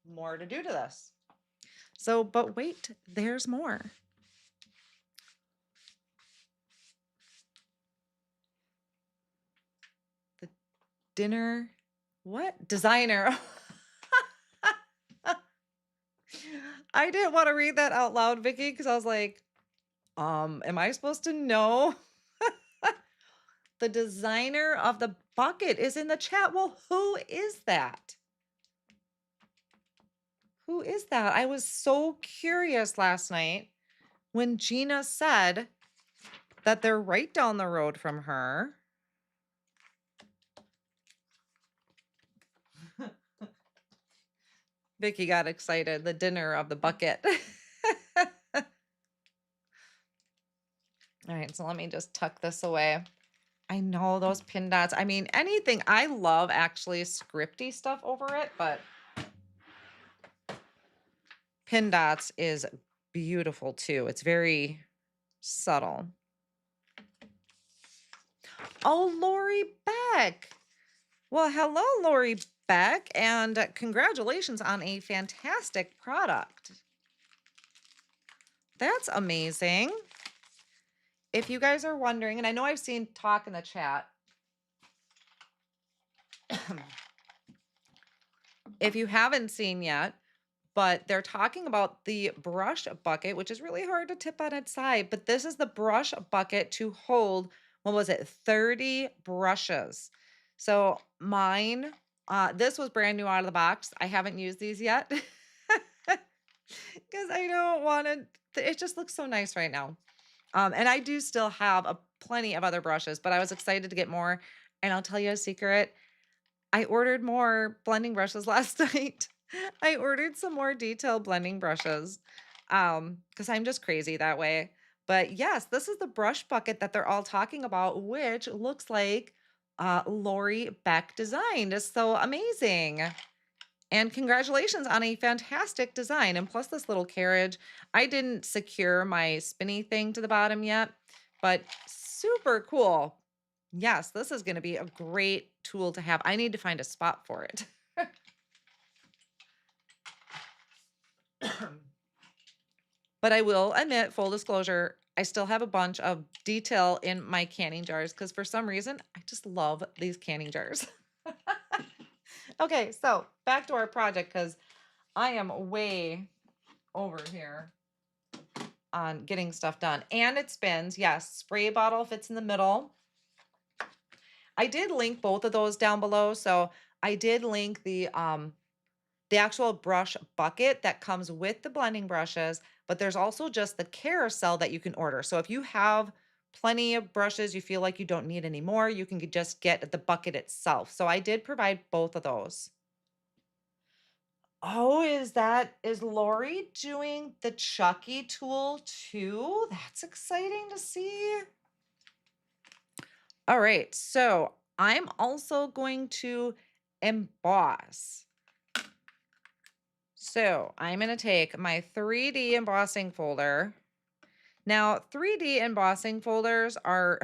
Speaker 2: more to do to this. So, but wait, there's more. The dinner, what? Designer. I didn't want to read that out loud, Vicky, because I was like, am I supposed to know? The designer of the bucket is in the chat. Well, who is that? Who is that? I was so curious last night when Gina said that they're right down the road from her. Vicky got excited. The dinner of the bucket. All right, so let me just tuck this away. I know those pin dots. I mean, anything. I love actually scripty stuff over it, but pin dots is beautiful too. It's very subtle. Oh, Lori Beck. Well, hello, Lori Beck, and congratulations on a fantastic product. That's amazing. If you guys are wondering, and I know I've seen talk in the chat, if you haven't seen yet, but they're talking about the brush bucket, which is really hard to tip on its side, but this is the brush bucket to hold, what was it, 30 brushes. So mine, this was brand new out of the box. I haven't used these yet because I don't want to, it just looks so nice right now. And I do still have plenty of other brushes, but I was excited to get more. And I'll tell you a secret. I ordered more blending brushes last night. I ordered some more detailed blending brushes because I'm just crazy that way. But yes, this is the brush bucket that they're all talking about, which looks like Lori Beck designed. It's so amazing. And congratulations on a fantastic design. And plus this little carriage. I didn't secure my spinny thing to the bottom yet, but super cool. Yes, this is going to be a great tool to have. I need to find a spot for it. But I will admit, full disclosure, I still have a bunch of detail in my canning jars because for some reason, I just love these canning jars. Okay, so back to our project because I am way over here on getting stuff done. And it spins. Yes, spray bottle fits in the middle. I did link both of those down below. So I did link the actual brush bucket that comes with the blending brushes, but there's also just the carousel that you can order. So if you have plenty of brushes, you feel like you don't need any more, you can just get the bucket itself. So I did provide both of those. Oh, is Lori doing the Chucky tool too? That's exciting to see. All right, so I'm also going to emboss. So I'm going to take my 3D embossing folder. Now, 3D embossing folders are,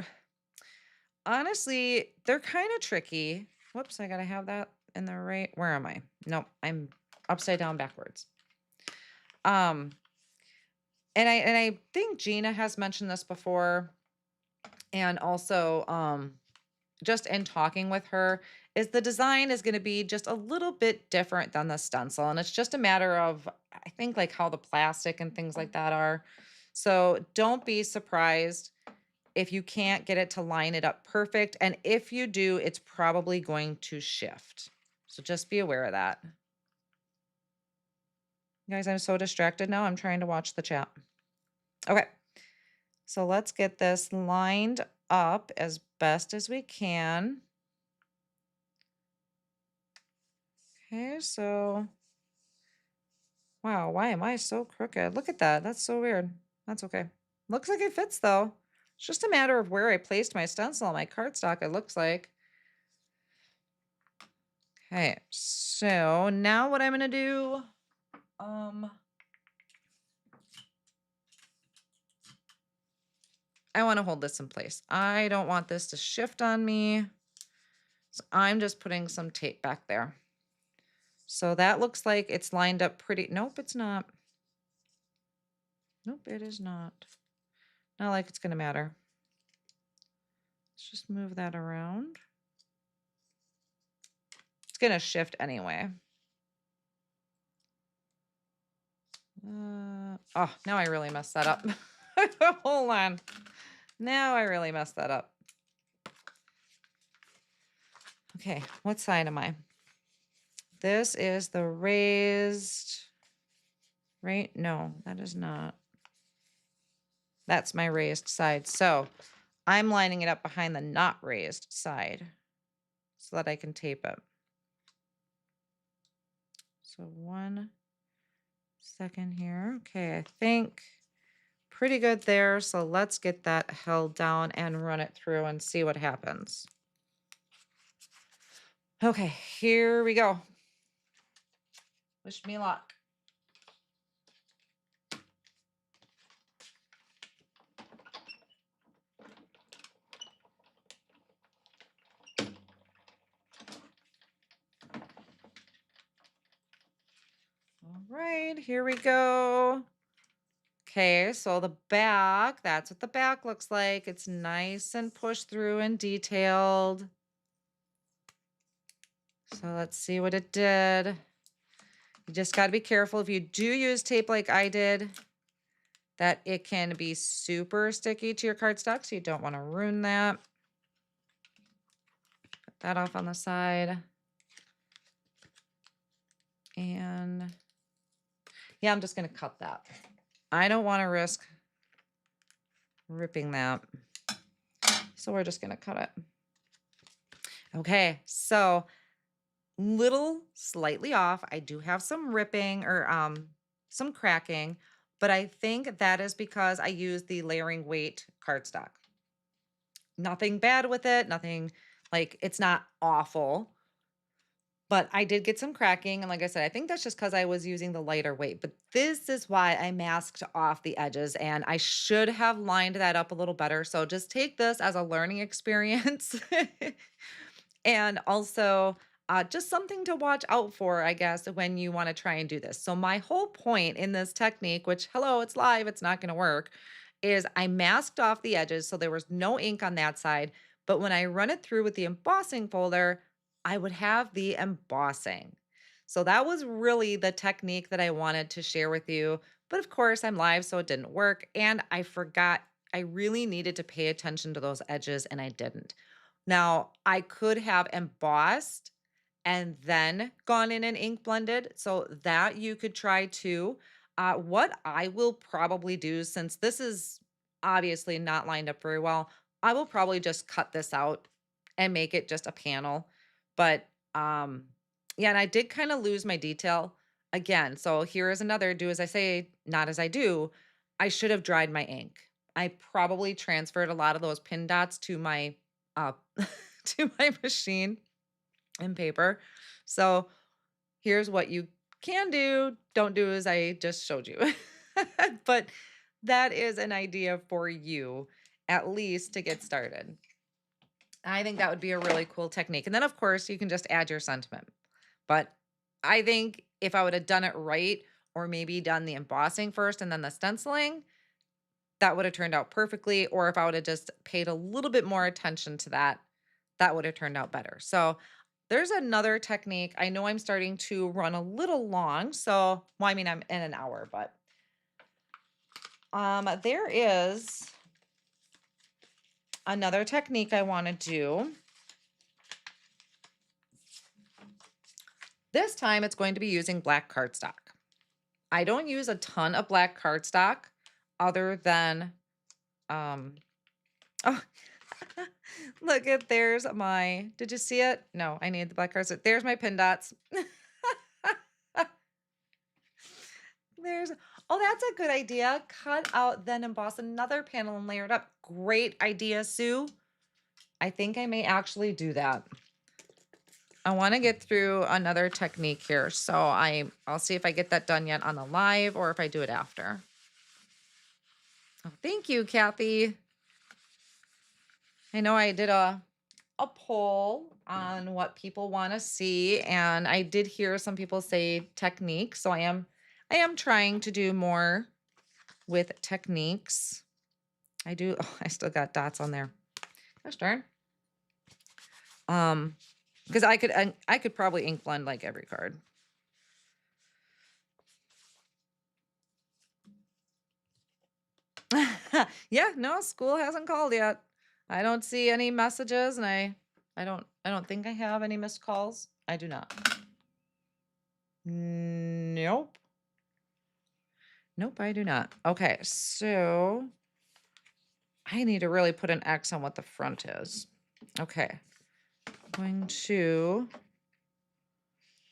Speaker 2: honestly, they're kind of tricky. Whoops, I got to have that in the right, where am I? Nope, I'm upside down backwards. And I think Gina has mentioned this before, and also just in talking with her, is the design is going to be just a little bit different than the stencil. And it's just a matter of, I think, like how the plastic and things like that are. So don't be surprised if you can't get it to line it up perfect. And if you do, it's probably going to shift. So just be aware of that. Guys, I'm so distracted now. I'm trying to watch the chat. Okay. So let's get this lined up as best as we can. Okay, so, wow, why am I so crooked? Look at that. That's so weird. That's okay. Looks like it fits though. It's just a matter of where I placed my stencil on my cardstock, it looks like. Okay, so now what I'm gonna do, I want to hold this in place. I don't want this to shift on me. So I'm just putting some tape back there. So that looks like it's lined up pretty. Nope, it's not. Nope, it is not. Not like it's going to matter. Let's just move that around. It's going to shift anyway. Oh, now I really messed that up. Hold on. Now I really messed that up. Okay, what side am I? This is the raised, right? No, that is not. That's my raised side. So I'm lining it up behind the not raised side so that I can tape it. So 1 second here. Okay, I think pretty good there. So let's get that held down and run it through and see what happens. Okay, here we go. Wish me luck. All right, here we go. Okay, so the back, that's what the back looks like. It's nice and pushed through and detailed. So let's see what it did. You just got to be careful if you do use tape like I did, that it can be super sticky to your cardstock, so you don't want to ruin that. Put that off on the side. And yeah, I'm just going to cut that. I don't want to risk ripping that. So we're just going to cut it. Okay, so little slightly off. I do have some ripping or some cracking, but I think that is because I used the layering weight cardstock. Nothing bad with it, nothing like it's not awful. But I did get some cracking, and like I said, I think that's just because I was using the lighter weight, but this is why I masked off the edges, and I should have lined that up a little better, so just take this as a learning experience. And also, just something to watch out for, I guess, when you wanna try and do this. So my whole point in this technique, which, hello, it's live, it's not gonna work, is I masked off the edges, so there was no ink on that side, but when I run it through with the embossing folder, I would have the embossing. So that was really the technique that I wanted to share with you, but of course, I'm live, so it didn't work, and I forgot I really needed to pay attention to those edges, and I didn't. Now, I could have embossed and then gone in and ink blended, so that you could try too. What I will probably do, since this is obviously not lined up very well, I will probably just cut this out and make it just a panel. But yeah, and I did kind of lose my detail again. So here is another do as I say, not as I do. I should have dried my ink. I probably transferred a lot of those pin dots to my uh, to my machine and paper. So here's what you can do. Don't do as I just showed you. But that is an idea for you, at least to get started. I think that would be a really cool technique. And then, of course, you can just add your sentiment. But I think if I would have done it right, or maybe done the embossing first and then the stenciling, that would have turned out perfectly. Or if I would have just paid a little bit more attention to that, that would have turned out better. So there's another technique. I know I'm starting to run a little long. So, well, I mean, I'm in an hour, but there is another technique I want to do. This time it's going to be using black cardstock. I don't use a ton of black cardstock other than, oh, look at, there's my, did you see it? No, I need the black cardstock. There's my pin dots. There's, oh, that's a good idea. Cut out, then emboss another panel and layer it up. Great idea, Sue. I think I may actually do that. I want to get through another technique here. So I'll see if I get that done yet on the live or if I do it after. Oh, thank you, Kathy. I know I did a poll on what people want to see, and I did hear some people say technique. So I am trying to do more with techniques. I do. Oh, I still got dots on there. Gosh darn. Because I could probably ink blend like every card. Yeah, no, school hasn't called yet. I don't see any messages, and I don't think I have any missed calls. I do not. Nope. Nope, I do not. Okay, so I need to really put an X on what the front is. Okay. Going to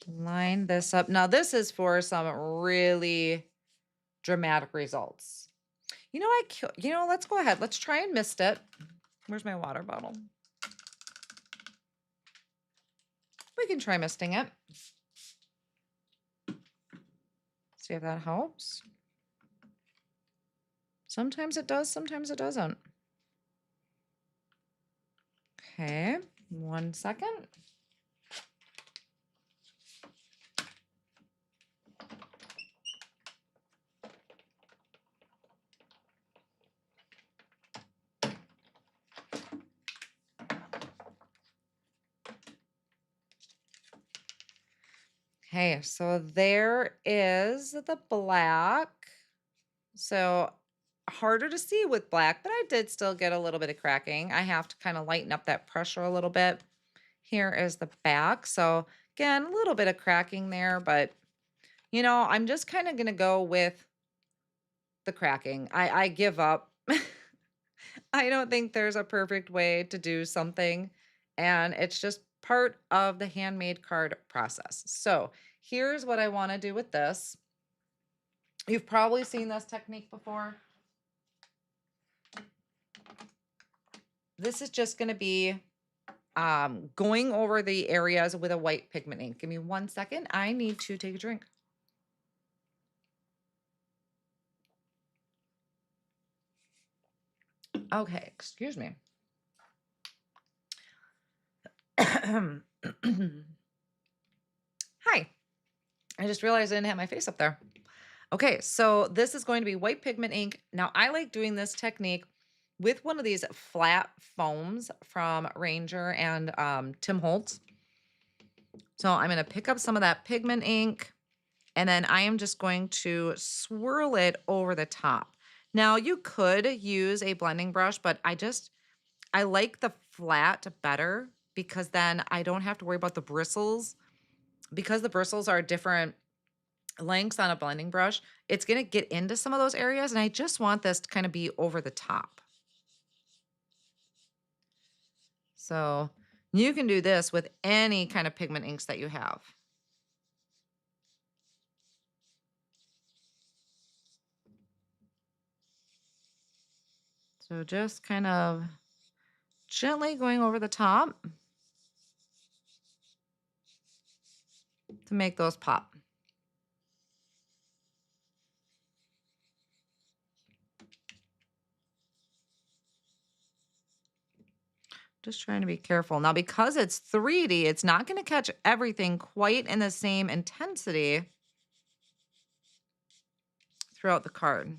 Speaker 2: line this up. Now, this is for some really dramatic results. You know, let's go ahead. Let's try and mist it. Where's my water bottle? We can try misting it. See if that helps. Sometimes it does, sometimes it doesn't. Okay, 1 second. Okay, so there is the black. So harder to see with black, but I did still get a little bit of cracking. I have to kind of lighten up that pressure a little bit. Here is the back. So again, a little bit of cracking there, but you know, I'm just kind of going to go with the cracking. I give up. I don't think there's a perfect way to do something, and it's just part of the handmade card process. So here's what I want to do with this. You've probably seen this technique before. This is just going to be going over the areas with a white pigment ink. Give me 1 second. I need to take a drink. Okay, excuse me. Hi. I just realized I didn't have my face up there. Okay, so this is going to be white pigment ink. Now, I like doing this technique with one of these flat foams from Ranger and Tim Holtz. So I'm going to pick up some of that pigment ink, and then I am just going to swirl it over the top. Now, you could use a blending brush, but I like the flat better because then I don't have to worry about the bristles. Because the bristles are different lengths on a blending brush, it's going to get into some of those areas, and I just want this to kind of be over the top. So you can do this with any kind of pigment inks that you have. So just kind of gently going over the top to make those pop. Just trying to be careful. Now, because it's 3D, it's not going to catch everything quite in the same intensity throughout the card.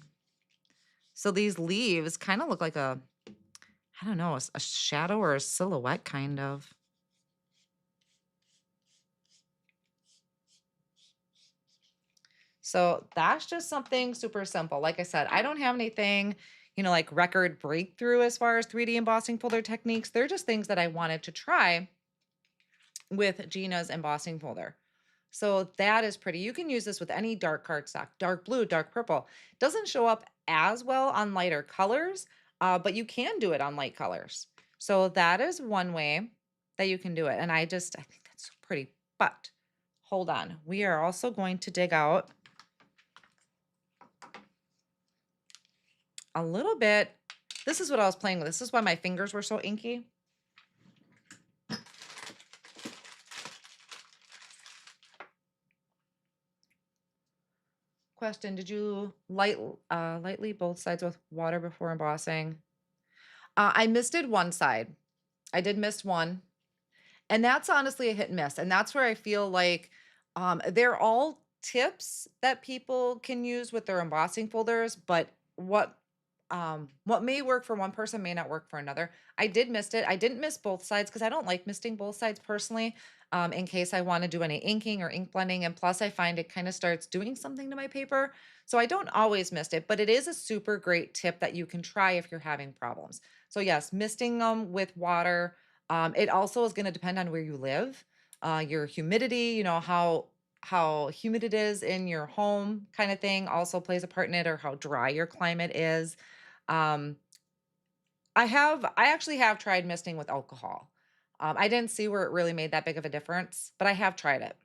Speaker 2: So these leaves kind of look like I don't know, a shadow or a silhouette kind of. So that's just something super simple. Like I said, I don't have anything, like record breakthrough as far as 3D embossing folder techniques. They're just things that I wanted to try with Gina's embossing folder. So that is pretty. You can use this with any dark cardstock, dark blue, dark purple. Doesn't show up as well on lighter colors, but you can do it on light colors. So that is one way that you can do it. And I think that's so pretty. But hold on. We are also going to dig out a little bit. This is what I was playing with. This is why my fingers were so inky. question. Did you lightly both sides with water before embossing? I misted one side. I did miss one. And that's honestly a hit and miss, and that's where I feel like, they're all tips that people can use with their embossing folders, but what may work for one person may not work for another. I did mist it. I didn't miss both sides because I don't like misting both sides personally, in case I wanna do any inking or ink blending, and plus I find it kinda starts doing something to my paper, so I don't always mist it, but it is a super great tip that you can try if you're having problems. So yes, misting them with water. It also is gonna depend on where you live, your humidity, how humid it is in your home kind of thing also plays a part in it, or how dry your climate is. Um, I actually have tried misting with alcohol. I didn't see where it really made that big of a difference, but I have tried it.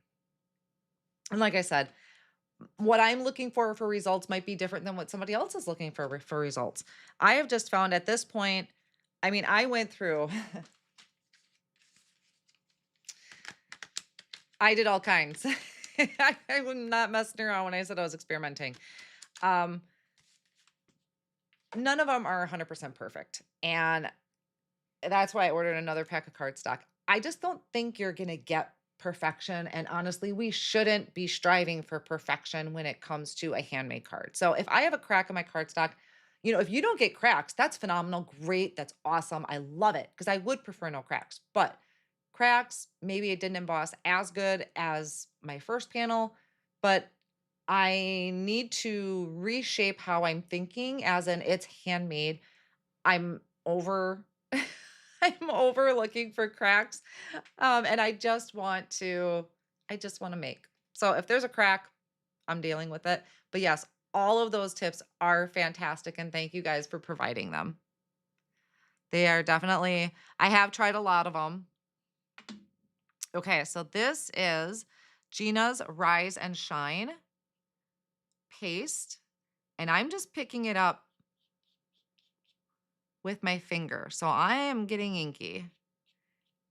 Speaker 2: And like I said, what I'm looking for results might be different than what somebody else is looking for results. I have just found at this point, I mean, I went through I did all kinds. I was not messing around when I said I was experimenting. Um, None of them are 100% perfect, and that's why I ordered another pack of cardstock. I just don't think you're gonna get perfection, and honestly, we shouldn't be striving for perfection when it comes to a handmade card. So if I have a crack in my cardstock, if you don't get cracks, that's phenomenal, great, that's awesome, I love it because I would prefer no cracks, but cracks, maybe it didn't emboss as good as my first panel, but I need to reshape how I'm thinking as in it's handmade. I'm over I'm over looking for cracks. And I just want to make. So if there's a crack, I'm dealing with it. But yes, all of those tips are fantastic and thank you guys for providing them. They are definitely I have tried a lot of them. Okay, so this is Gina's Rise and Shine paste, and I'm just picking it up with my finger. So I am getting inky,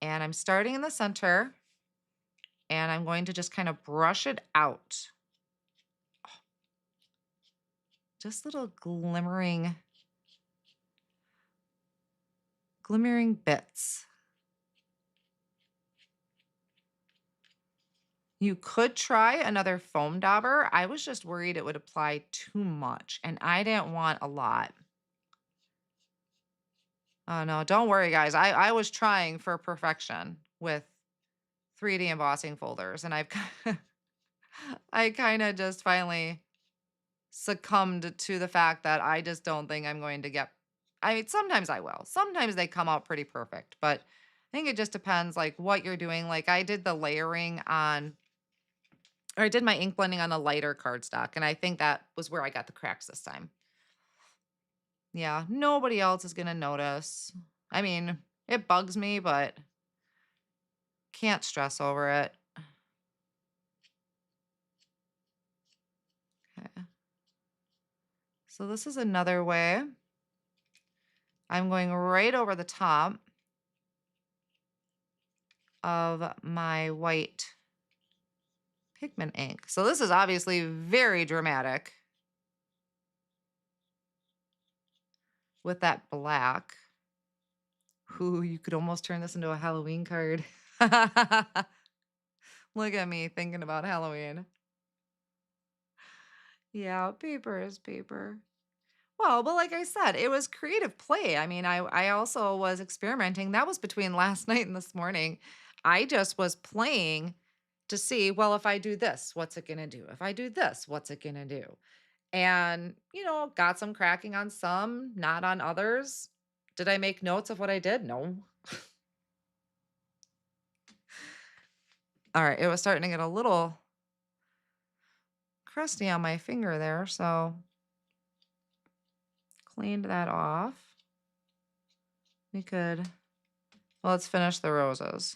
Speaker 2: and I'm starting in the center, and I'm going to just kind of brush it out. Just little glimmering bits. You could try another foam dauber. I was just worried it would apply too much, and I didn't want a lot. Oh no, don't worry, guys. I was trying for perfection with 3D embossing folders, and I kind of just finally succumbed to the fact that I just don't think I'm going to get. I mean, sometimes I will. Sometimes they come out pretty perfect, but I think it just depends like what you're doing. Like I did the layering on or I did my ink blending on a lighter cardstock, and I think that was where I got the cracks this time. Yeah, nobody else is gonna notice. I mean, it bugs me, but can't stress over it. Okay. So this is another way. I'm going right over the top of my white pigment ink. So this is obviously very dramatic with that black. Ooh, you could almost turn this into a Halloween card. Look at me thinking about Halloween. Yeah, paper is paper. Well, but like I said, it was creative play. I mean, I also was experimenting. That was between last night and this morning. I just was playing to see, well, if I do this, what's it going to do? If I do this, what's it going to do? And, got some cracking on some, not on others. Did I make notes of what I did? No. All right, it was starting to get a little crusty on my finger there, so cleaned that off. Well, let's finish the roses.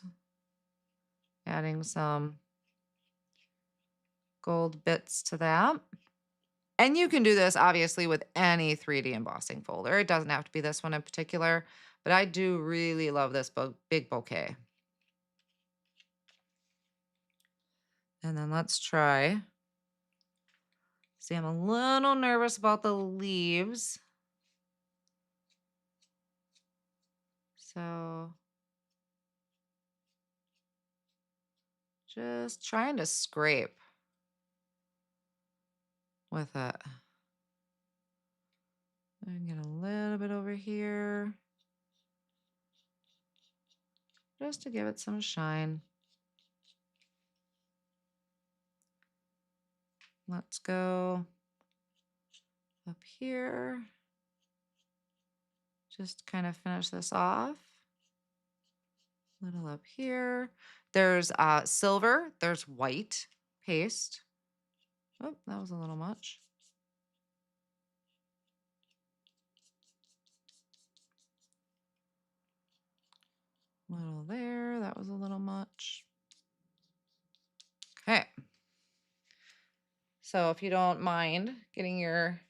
Speaker 2: Adding some gold bits to that. And you can do this obviously with any 3D embossing folder. It doesn't have to be this one in particular, but I do really love this big bouquet. And then let's try See, I'm a little nervous about the leaves. So just trying to scrape with it. And get a little bit over here just to give it some shine. Let's go up here. Just kind of finish this off. Little up here. There's silver. There's white paste. Oh, that was a little much. Little there. That was a little much. Okay. So if you don't mind getting your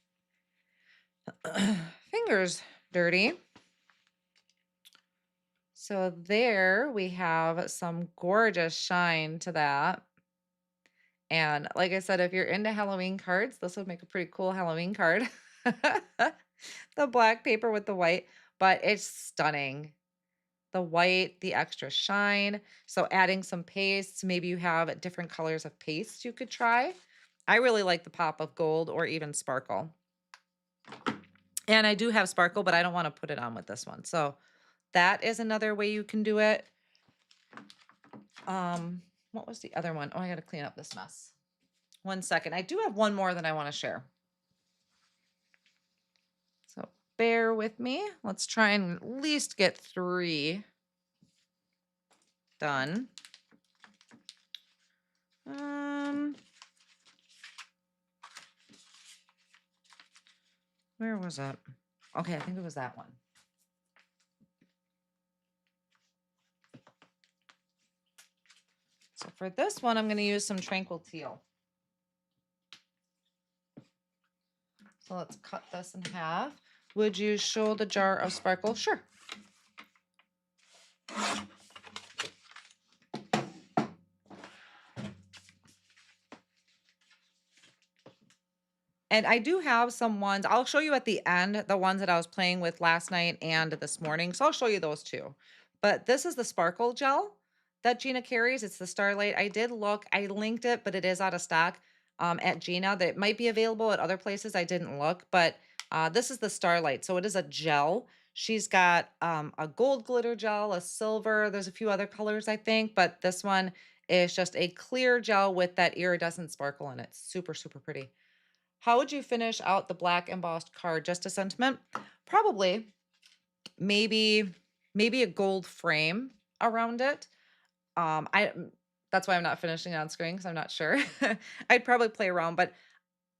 Speaker 2: fingers dirty. So there we have some gorgeous shine to that. And like I said, if you're into Halloween cards, this would make a pretty cool Halloween card. The black paper with the white, but it's stunning. The white, the extra shine. So adding some pastes, maybe you have different colors of paste you could try. I really like the pop of gold or even sparkle. And I do have sparkle, but I don't want to put it on with this one. So that is another way you can do it. What was the other one? Oh, I got to clean up this mess. 1 second. I do have one more that I want to share. So bear with me. Let's try and at least get 3 done. Where was it? Okay, I think it was that one. So for this one, I'm going to use some Tranquil Teal. So let's cut this in half. Would you show the jar of sparkle? Sure. And I do have some ones. I'll show you at the end, the ones that I was playing with last night and this morning. So I'll show you those too. But this is the sparkle gel that Gina carries. It's the Starlight. I did look, I linked it, but it is out of stock at Gina. That might be available at other places. I didn't look, but this is the Starlight. So it is a gel. She's got a gold glitter gel, a silver. There's a few other colors, I think, but this one is just a clear gel with that iridescent sparkle in it. Super, super pretty. How would you finish out the black embossed card? Just a sentiment? Probably. Maybe a gold frame around it. That's why I'm not finishing it on screen because I'm not sure. I'd probably play around, but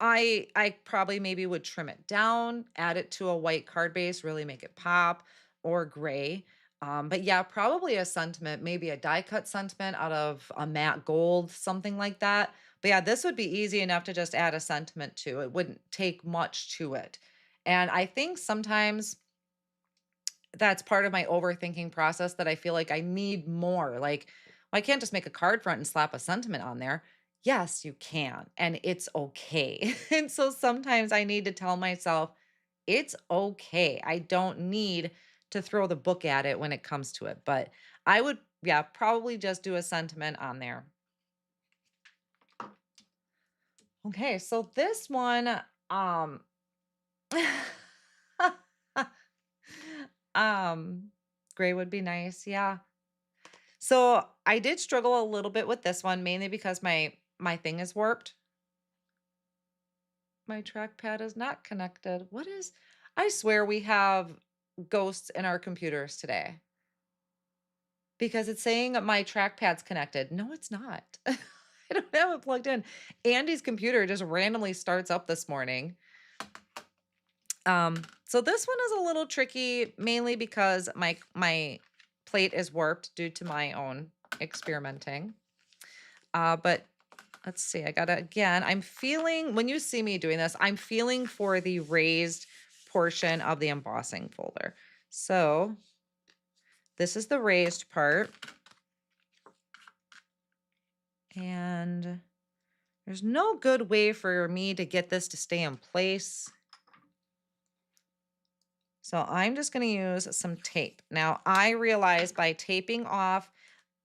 Speaker 2: I probably maybe would trim it down, add it to a white card base, really make it pop, or gray. But yeah, probably a sentiment, maybe a die cut sentiment out of a matte gold, something like that. But yeah, this would be easy enough to just add a sentiment to. It wouldn't take much to it. And I think sometimes that's part of my overthinking process that I feel like I need more. Like, well, I can't just make a card front and slap a sentiment on there. Yes, you can, and it's okay. And so sometimes I need to tell myself, it's okay. I don't need to throw the book at it when it comes to it. But I would, yeah, probably just do a sentiment on there. Okay, so this one, um, gray would be nice. Yeah. So I did struggle a little bit with this one, mainly because my thing is warped. My trackpad is not connected. What is, I swear we have ghosts in our computers today because it's saying my trackpad's connected. No, it's not. I don't have it plugged in. Andy's computer just randomly starts up this morning. So this one is a little tricky, mainly because my plate is warped due to my own experimenting. But let's see, I gotta, again, I'm feeling, when you see me doing this, I'm feeling for the raised portion of the embossing folder. So this is the raised part. And There's no good way for me to get this to stay in place. So I'm just going to use some tape. Now I realize by taping off,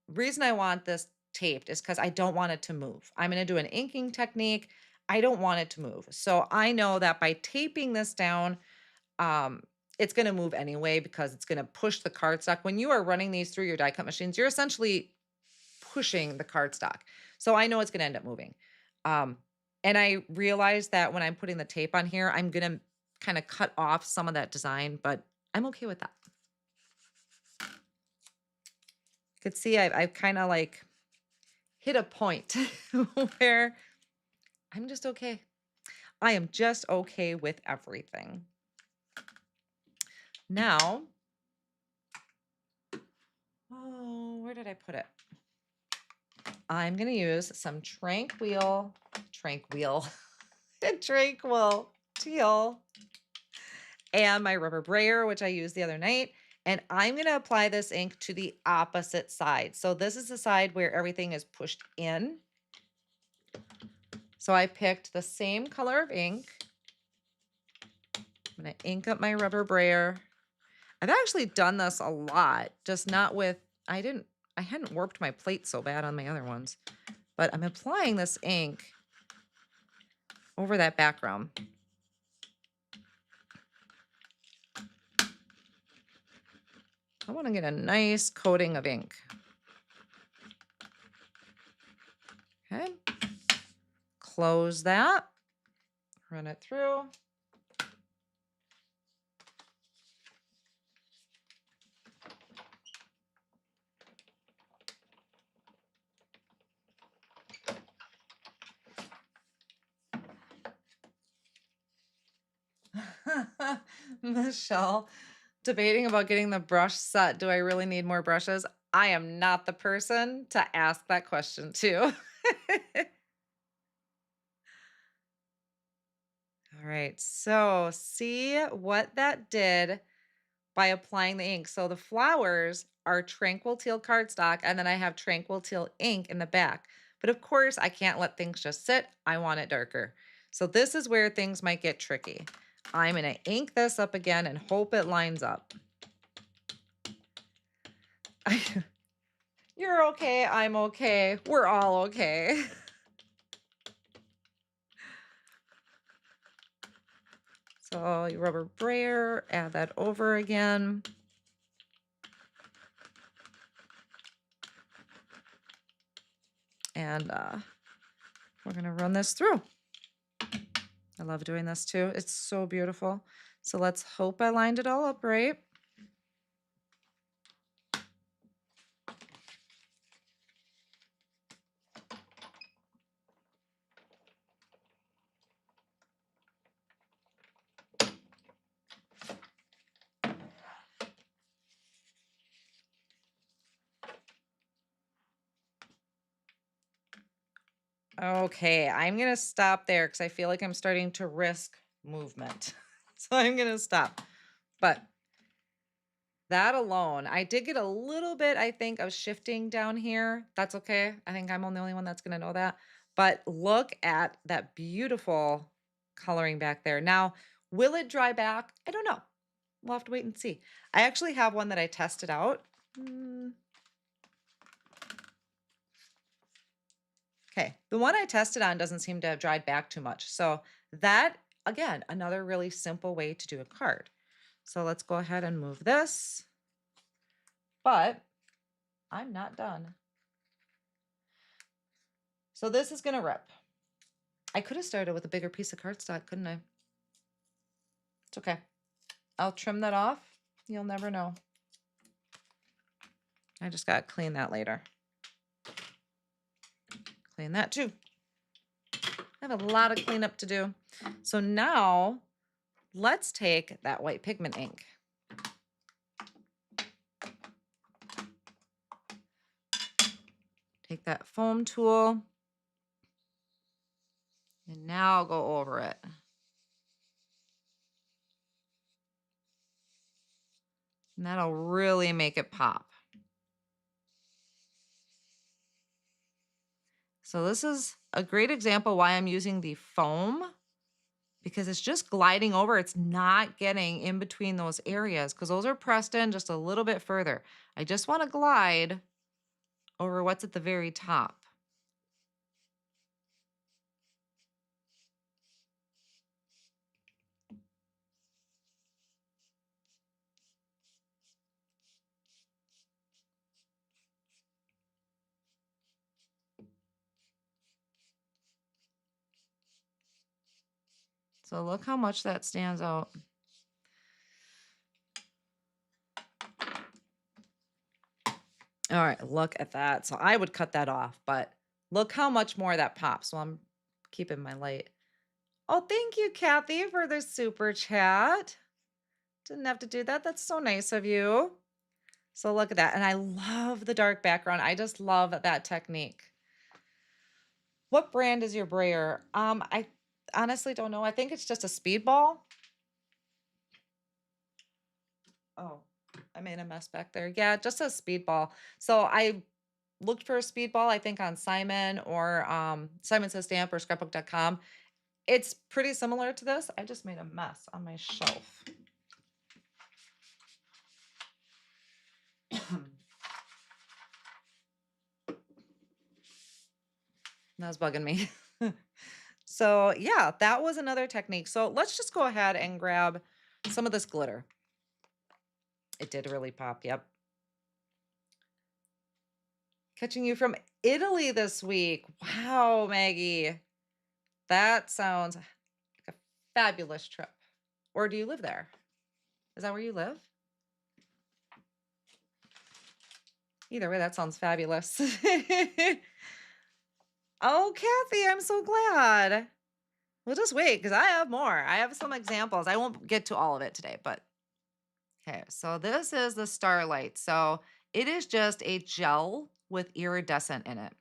Speaker 2: reason I want this taped is because I don't want it to move. I'm going to do an inking technique. I don't want it to move. So I know that by taping this down, um, it's going to move anyway because it's going to push the cardstock. When you are running these through your die cut machines, you're essentially pushing the cardstock. So I know it's going to end up moving. Um, and I realize that when I'm putting the tape on here, I'm going to kind of cut off some of that design, but I'm okay with that. You could see I've kind of like hit a point where I'm just okay. I am just okay with everything. Now, oh, where did I put it? I'm going to use some Tranquil Teal and my rubber brayer, which I used the other night. And I'm going to apply this ink to the opposite side. So this is the side where everything is pushed in. So I picked the same color of ink. I'm going to ink up my rubber brayer. I've actually done this a lot, just not with, I hadn't warped my plate so bad on my other ones, but I'm applying this ink over that background. I want to get a nice coating of ink. Okay. Close that. Run it through. Michelle, debating about getting the brush set. Do I really need more brushes? I am not the person to ask that question to. All right, so see what that did by applying the ink. So the flowers are Tranquil Teal cardstock, and then I have Tranquil Teal ink in the back. But of course, I can't let things just sit. I want it darker. So this is where things might get tricky. I'm going to ink this up again and hope it lines up. You're okay. I'm okay. We're all okay. So your rubber brayer, add that over again. And we're going to run this through. I love doing this too. It's so beautiful. So let's hope I lined it all up right. Okay, I'm going to stop there because I feel like I'm starting to risk movement. So I'm going to stop. But that alone, I did get a little bit, I think, of shifting down here. That's okay. I think I'm the only one that's going to know that. But look at that beautiful coloring back there. Now, will it dry back? I don't know. We'll have to wait and see. I actually have one that I tested out. Okay, the one I tested on doesn't seem to have dried back too much. So that, again, another really simple way to do a card. So let's go ahead and move this. But I'm not done. So this is going to rip. I could have started with a bigger piece of cardstock, couldn't I? It's okay. I'll trim that off. You'll never know. I just got to clean that later. Clean that too. I have a lot of cleanup to do. So now let's take that white pigment ink. Take that foam tool. And now I'll go over it. And that'll really make it pop. So this is a great example why I'm using the foam, because it's just gliding over. It's not getting in between those areas because those are pressed in just a little bit further. I just want to glide over what's at the very top. So look how much that stands out. All right, look at that. So I would cut that off, but look how much more that pops. So I'm keeping my light. Oh, thank you, Kathy, for the super chat. Didn't have to do that. That's so nice of you. So look at that. And I love the dark background. I just love that technique. What brand is your brayer? I honestly don't know. I think it's just a speedball. Oh, I made a mess back there. Yeah, just a speedball. So I looked for a speedball, I think on Simon or Simon Says Stamp or scrapbook.com. It's pretty similar to this. I just made a mess on my shelf. That was bugging me. So yeah, that was another technique. So let's just go ahead and grab some of this glitter. It did really pop. Yep. Catching you from Italy this week. Wow, Maggie. That sounds like a fabulous trip. Or do you live there? Is that where you live? Either way, that sounds fabulous. Oh, Kathy, I'm so glad. We'll just wait because I have more. I have some examples. I won't get to all of it today, but okay. So this is the Starlight. So it is just a gel with iridescent in it.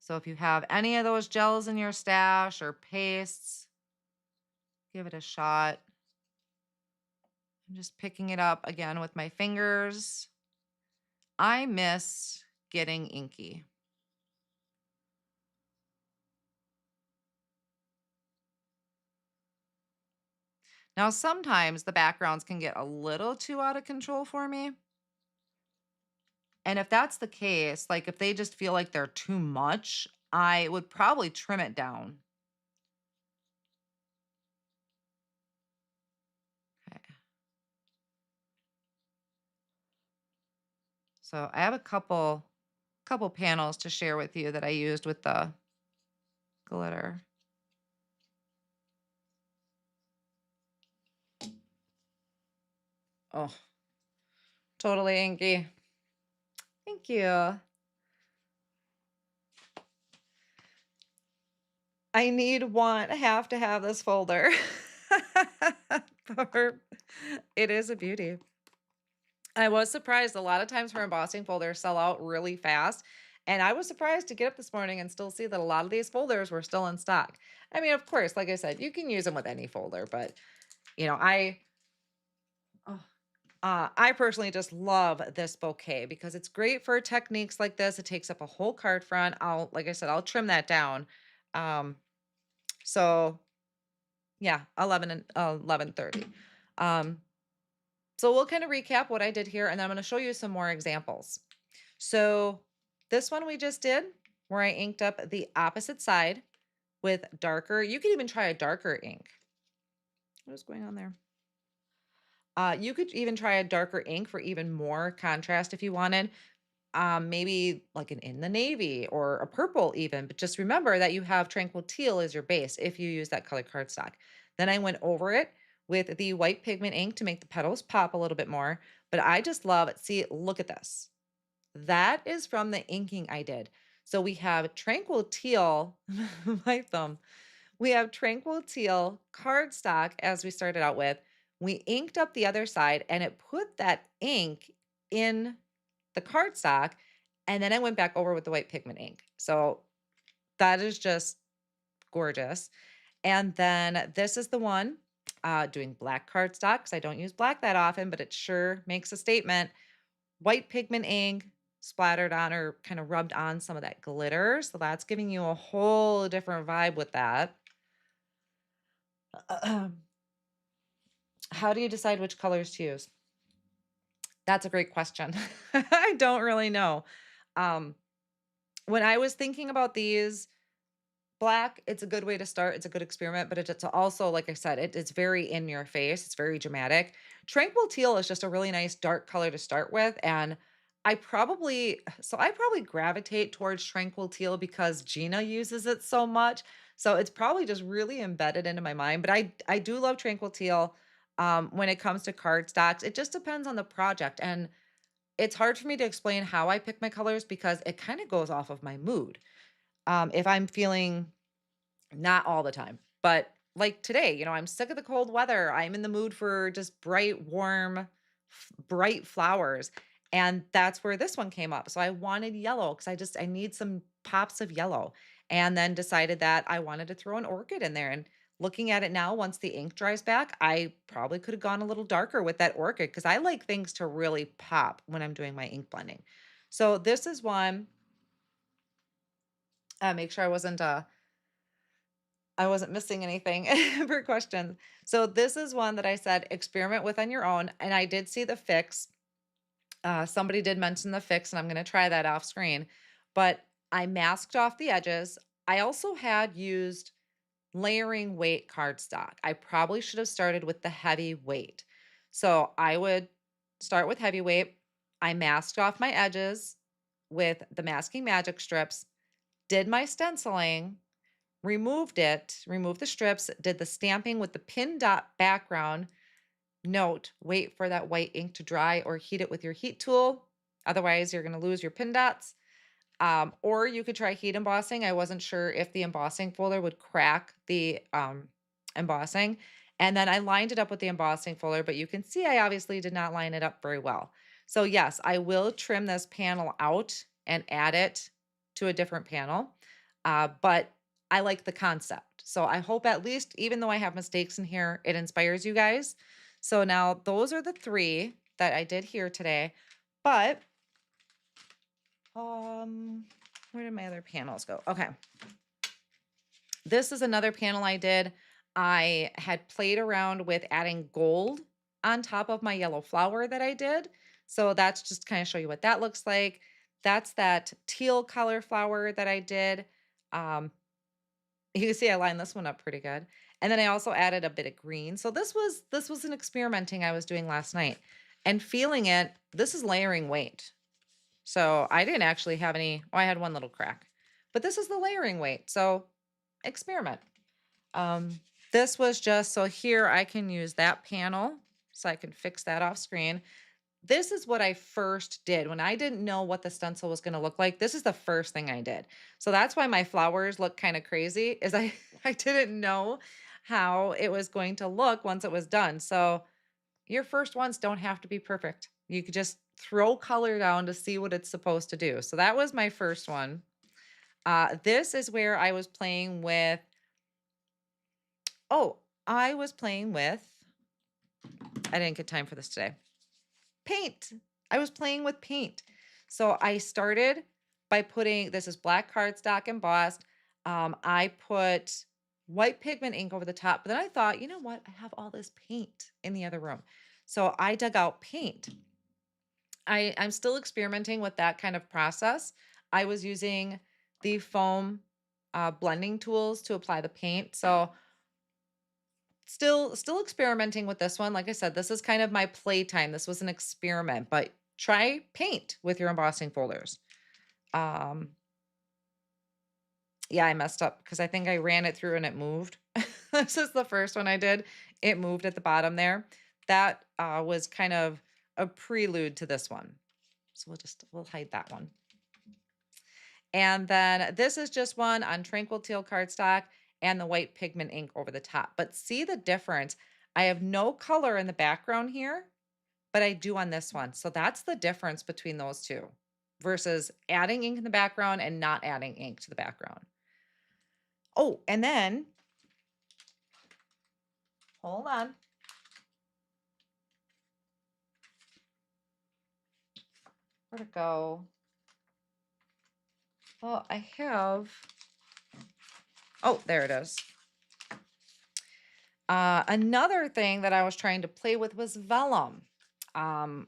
Speaker 2: So if you have any of those gels in your stash or pastes, give it a shot. I'm just picking it up again with my fingers. I miss getting inky. Now, sometimes the backgrounds can get a little too out of control for me. And if that's the case, like if they just feel like they're too much, I would probably trim it down. Okay. So I have a couple panels to share with you that I used with the glitter. Oh, totally inky. Thank you. I have to have this folder. It is a beauty. I was surprised. A lot of times her embossing folders sell out really fast. And I was surprised to get up this morning and still see that a lot of these folders were still in stock. I mean, of course, like I said, you can use them with any folder, but you know, I personally just love this bouquet because it's great for techniques like this. It takes up a whole card front. Like I said, I'll trim that down. So yeah, 11 and 11:30. So we'll kind of recap what I did here, and then I'm going to show you some more examples. So this one we just did, where I inked up the opposite side with darker. You could even try a darker ink. What is going on there? You could even try a darker ink for even more contrast if you wanted. Maybe like an in the navy or a purple even, but just remember that you have Tranquil Teal as your base if you use that color cardstock. Then I went over it with the white pigment ink to make the petals pop a little bit more, but I just love it. See, look at this. That is from the inking I did. So we have Tranquil Teal, my thumb. We have Tranquil Teal cardstock as we started out with. We inked up the other side and it put that ink in the cardstock, and then I went back over with the white pigment ink. So that is just gorgeous. And then this is the one doing black cardstock because I don't use black that often, but it sure makes a statement. White pigment ink, splattered on or kind of rubbed on some of that glitter. So that's giving you a whole different vibe with that. How do you decide which colors to use? That's a great question. I don't really know. Um, when I was thinking about these, black, it's a good way to start. It's a good experiment, but it's also, like I said, it's very in your face. It's very dramatic. Tranquil teal is just a really nice dark color to start with. And I probably gravitate towards tranquil teal because Gina uses it so much. So it's probably just really embedded into my mind. But I do love tranquil teal. When it comes to cardstocks, it just depends on the project. And it's hard for me to explain how I pick my colors because it kind of goes off of my mood. If I'm feeling not all the time, but like today, I'm sick of the cold weather. I'm in the mood for just bright, warm, bright flowers. And that's where this one came up. So I wanted yellow because I need some pops of yellow. And then decided that I wanted to throw an orchid in there. And looking at it now, once the ink dries back, I probably could have gone a little darker with that orchid because I like things to really pop when I'm doing my ink blending. So this is one. Make sure I wasn't missing anything for questions. So this is one that I said experiment with on your own, and I did see the fix. Somebody did mention the fix, and I'm going to try that off screen. But I masked off the edges. I also had used layering weight cardstock. I probably should have started with the heavy weight. So I would start with heavyweight. I masked off my edges with the masking magic strips, did my stenciling, removed the strips, did the stamping with the pin dot background. Note, wait for that white ink to dry or heat it with your heat tool. Otherwise, you're going to lose your pin dots. Or you could try heat embossing. I wasn't sure if the embossing folder would crack the embossing. And then I lined it up with the embossing folder, but you can see I obviously did not line it up very well. So yes, I will trim this panel out and add it to a different panel. But I like the concept. So I hope at least, even though I have mistakes in here, it inspires you guys. So now those are the three that I did here today. But where did my other panels go? Okay. This is another panel I did. I had played around with adding gold on top of my yellow flower that I did. So that's just kind of show you what that looks like. That's that teal color flower that I did. Um, you can see I lined this one up pretty good. And then I also added a bit of green. So this was an experimenting I was doing last night and feeling it. This is layering weight. So I didn't actually have any, oh, I had one little crack, but this is the layering weight. So experiment. Um, this was just, so here I can use that panel so I can fix that off screen. This is what I first did when I didn't know what the stencil was going to look like. This is the first thing I did. So that's why my flowers look kind of crazy is I didn't know how it was going to look once it was done. So your first ones don't have to be perfect. You could just throw color down to see what it's supposed to do. So that was my first one. This is where I was playing with, oh, I was playing with, I didn't get time for this today. Paint. I was playing with paint. So I started by putting, this is black cardstock embossed. I put white pigment ink over the top, but then I thought, you know what? I have all this paint in the other room. So I dug out paint. I'm still experimenting with that kind of process. I was using the foam blending tools to apply the paint. So still experimenting with this one. Like I said, this is kind of my playtime. This was an experiment, but try paint with your embossing folders. Um, yeah, I messed up because I think I ran it through and it moved. This is the first one I did. It moved at the bottom there. That was kind of a prelude to this one. So we'll hide that one. And then this is just one on Tranquil Teal cardstock and the white pigment ink over the top. But see the difference. I have no color in the background here, but I do on this one. So that's the difference between those two versus adding ink in the background and not adding ink to the background. Oh, and then, hold on. Where'd it go? Well, I have, oh, there it is. Another thing that I was trying to play with was vellum. Um,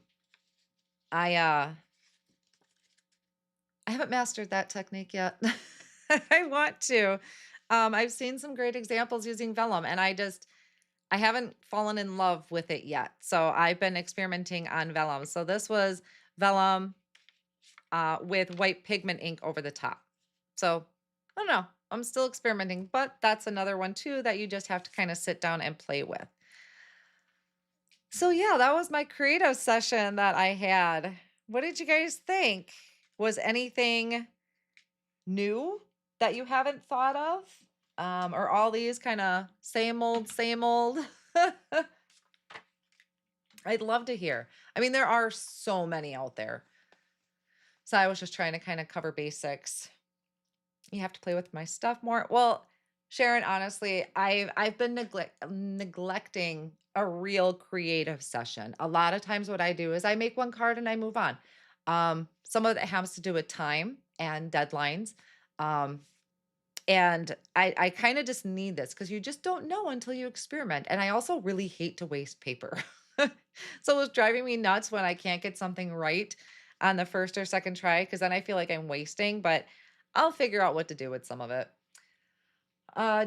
Speaker 2: I I haven't mastered that technique yet. I want to. I've seen some great examples using vellum, and I haven't fallen in love with it yet. So I've been experimenting on vellum. So this was vellum with white pigment ink over the top. So I don't know. I'm still experimenting, but that's another one too that you just have to kind of sit down and play with. So yeah, that was my creative session that I had. What did you guys think? Was anything new that you haven't thought of? Or all these kind of same old, same old? I'd love to hear. I mean, there are so many out there. So I was just trying to kind of cover basics. You have to play with my stuff more. Well, Sharon, honestly, I've been neglecting a real creative session. A lot of times what I do is I make one card and I move on. Some of it has to do with time and deadlines. Um, and I kind of just need this because you just don't know until you experiment. And I also really hate to waste paper. So it was driving me nuts when I can't get something right on the first or second try because then I feel like I'm wasting, but I'll figure out what to do with some of it.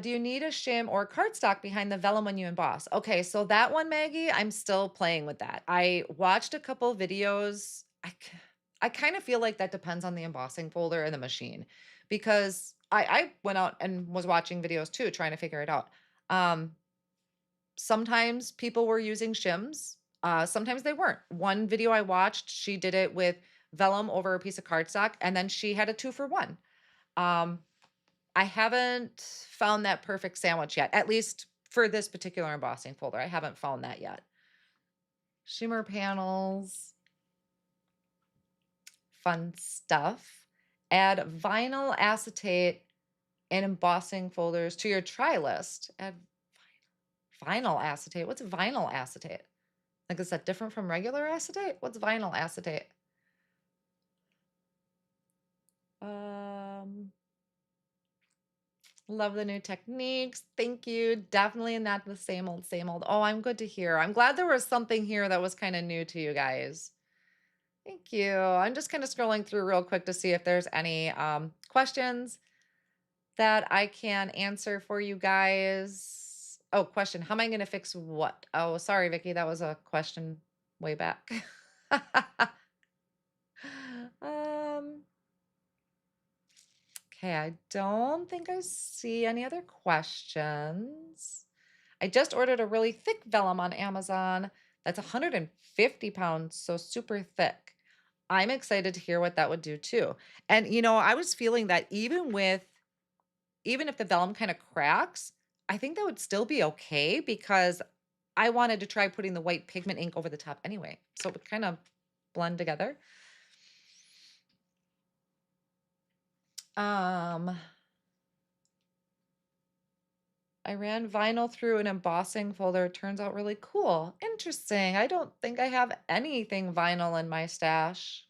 Speaker 2: Do you need a shim or cardstock behind the vellum when you emboss? Okay, so that one, Maggie, I'm still playing with that. I watched a couple videos. I kind of feel like that depends on the embossing folder and the machine because I went out and was watching videos too, trying to figure it out. Um, Sometimes people were using shims, sometimes they weren't. One video I watched, she did it with vellum over a piece of cardstock, and then she had a 2 for 1. Um, I haven't found that perfect sandwich yet, at least for this particular embossing folder. I haven't found that yet. Shimmer panels, fun stuff. Add vinyl acetate and embossing folders to your try list. Add vinyl acetate. What's vinyl acetate? Like, is that different from regular acetate? What's vinyl acetate? Um, Love the new techniques. Thank you. Definitely not the same old, same old. Oh, I'm good to hear. I'm glad there was something here that was kind of new to you guys. Thank you. I'm just kind of scrolling through real quick to see if there's any questions that I can answer for you guys. Oh, question. How am I going to fix what? Oh, sorry, Vicky. That was a question way back. um, Okay, I don't think I see any other questions. I just ordered a really thick vellum on Amazon. That's 150 pounds, so super thick. I'm excited to hear what that would do too. And I was feeling that even if the vellum kind of cracks, I think that would still be okay because I wanted to try putting the white pigment ink over the top anyway. So it would kind of blend together. Um, I ran vinyl through an embossing folder. Turns out really cool. Interesting. I don't think I have anything vinyl in my stash.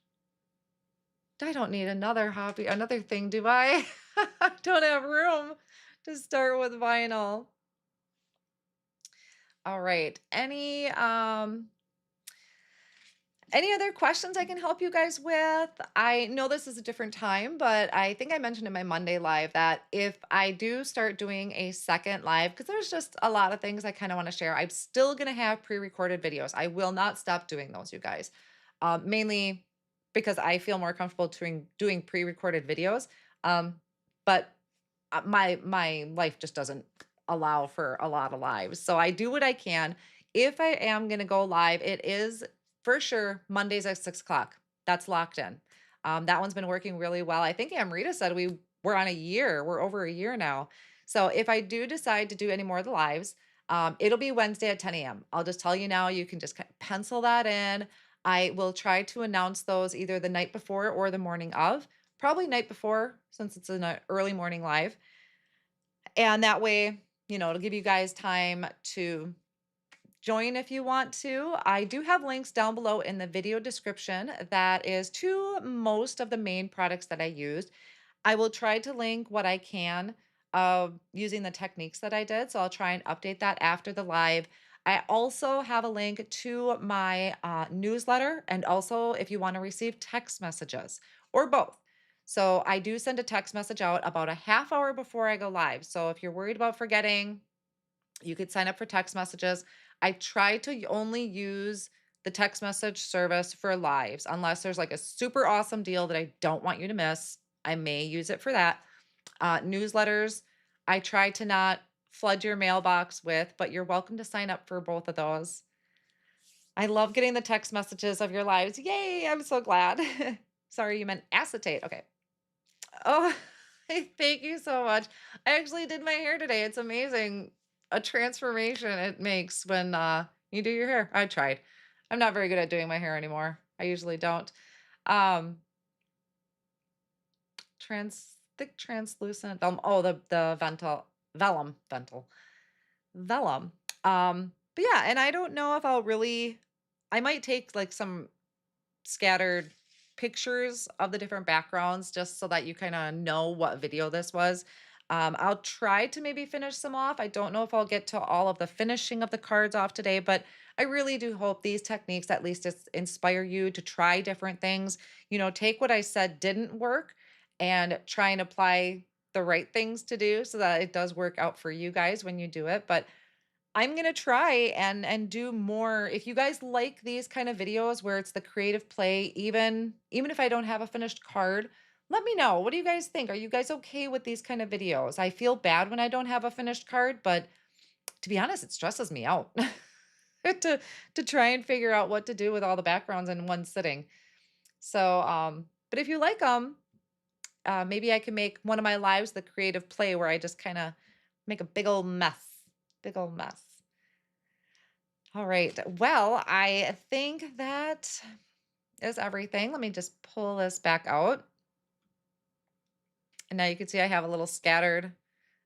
Speaker 2: I don't need another hobby, another thing, do I? I don't have room to start with vinyl. All right. Any other questions I can help you guys with? I know this is a different time, but I think I mentioned in my Monday live that if I do start doing a second live, because there's just a lot of things I kind of want to share, I'm still going to have pre-recorded videos. I will not stop doing those, you guys. Mainly because I feel more comfortable doing pre-recorded videos. But my life just doesn't allow for a lot of lives. So I do what I can. If I am going to go live, it is for sure Mondays at 6 o'clock. That's locked in. That one's been working really well. I think Amrita said we're on a year. We're over a year now. So if I do decide to do any more of the lives, it'll be Wednesday at 10 a.m. I'll just tell you now, you can just pencil that in. I will try to announce those either the night before or the morning of, probably night before since it's an early morning live. And that way, it'll give you guys time to join if you want to. I do have links down below in the video description that is to most of the main products that I used. I will try to link what I can of using the techniques that I did. So I'll try and update that after the live. I also have a link to my newsletter, and also if you want to receive text messages or both. So I do send a text message out about a half hour before I go live. So if you're worried about forgetting, you could sign up for text messages. I try to only use the text message service for lives unless there's like a super awesome deal that I don't want you to miss. I may use it for that. Newsletters, I try to not flood your mailbox with, but you're welcome to sign up for both of those. I love getting the text messages of your lives. Yay, I'm so glad. Sorry, you meant acetate. Okay. Oh, thank you so much. I actually did my hair today. It's amazing a transformation it makes when you do your hair. I tried. I'm not very good at doing my hair anymore. I usually don't. Um thick translucent oh, the vental vellum vental vellum. But yeah, and I don't know if I'll really I might take like some scattered pictures of the different backgrounds just so that you kind of know what video this was. I'll try to maybe finish some off. I don't know if I'll get to all of the finishing of the cards off today, but I really do hope these techniques at least inspire you to try different things. Take what I said didn't work and try and apply the right things to do so that it does work out for you guys when you do it. But I'm gonna try and do more. If you guys like these kind of videos where it's the creative play, even if I don't have a finished card, let me know. What do you guys think? Are you guys okay with these kind of videos? I feel bad when I don't have a finished card, but to be honest, it stresses me out to try and figure out what to do with all the backgrounds in one sitting. So, but if you like them, maybe I can make one of my lives the creative play where I just kind of make a big old mess. Big old mess. All right. Well, I think that is everything. Let me just pull this back out. And now you can see I have a little scattered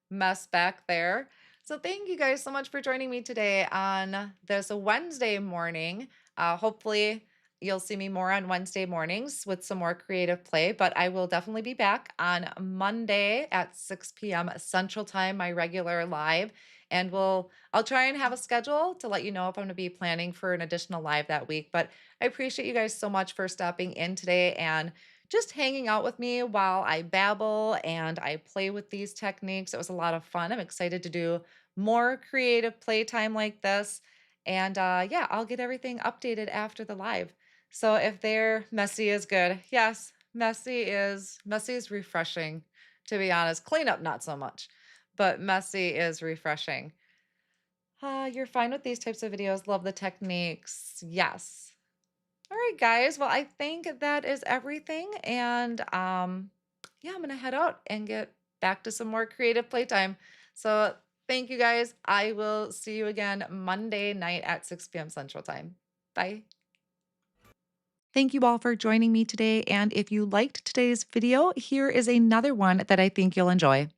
Speaker 2: mess back there. So thank you guys so much for joining me today on this Wednesday morning. Hopefully you'll see me more on Wednesday mornings with some more creative play, but I will definitely be back on Monday at 6 p.m. Central Time, my regular live. And I'll try and have a schedule to let you know if I'm going to be planning for an additional live that week. But I appreciate you guys so much for stopping in today and just hanging out with me while I babble and I play with these techniques. It was a lot of fun. I'm excited to do more creative playtime like this. And yeah, I'll get everything updated after the live. So if they're messy is good. Yes, messy is refreshing, to be honest. Cleanup not so much, but messy is refreshing. You're fine with these types of videos. Love the techniques. Yes. All right, guys. Well, I think that is everything. And yeah, I'm gonna head out and get back to some more creative playtime. So thank you guys. I will see you again Monday night at 6 p.m. Central Time. Bye. Thank you all for joining me today. And if you liked today's video, here is another one that I think you'll enjoy.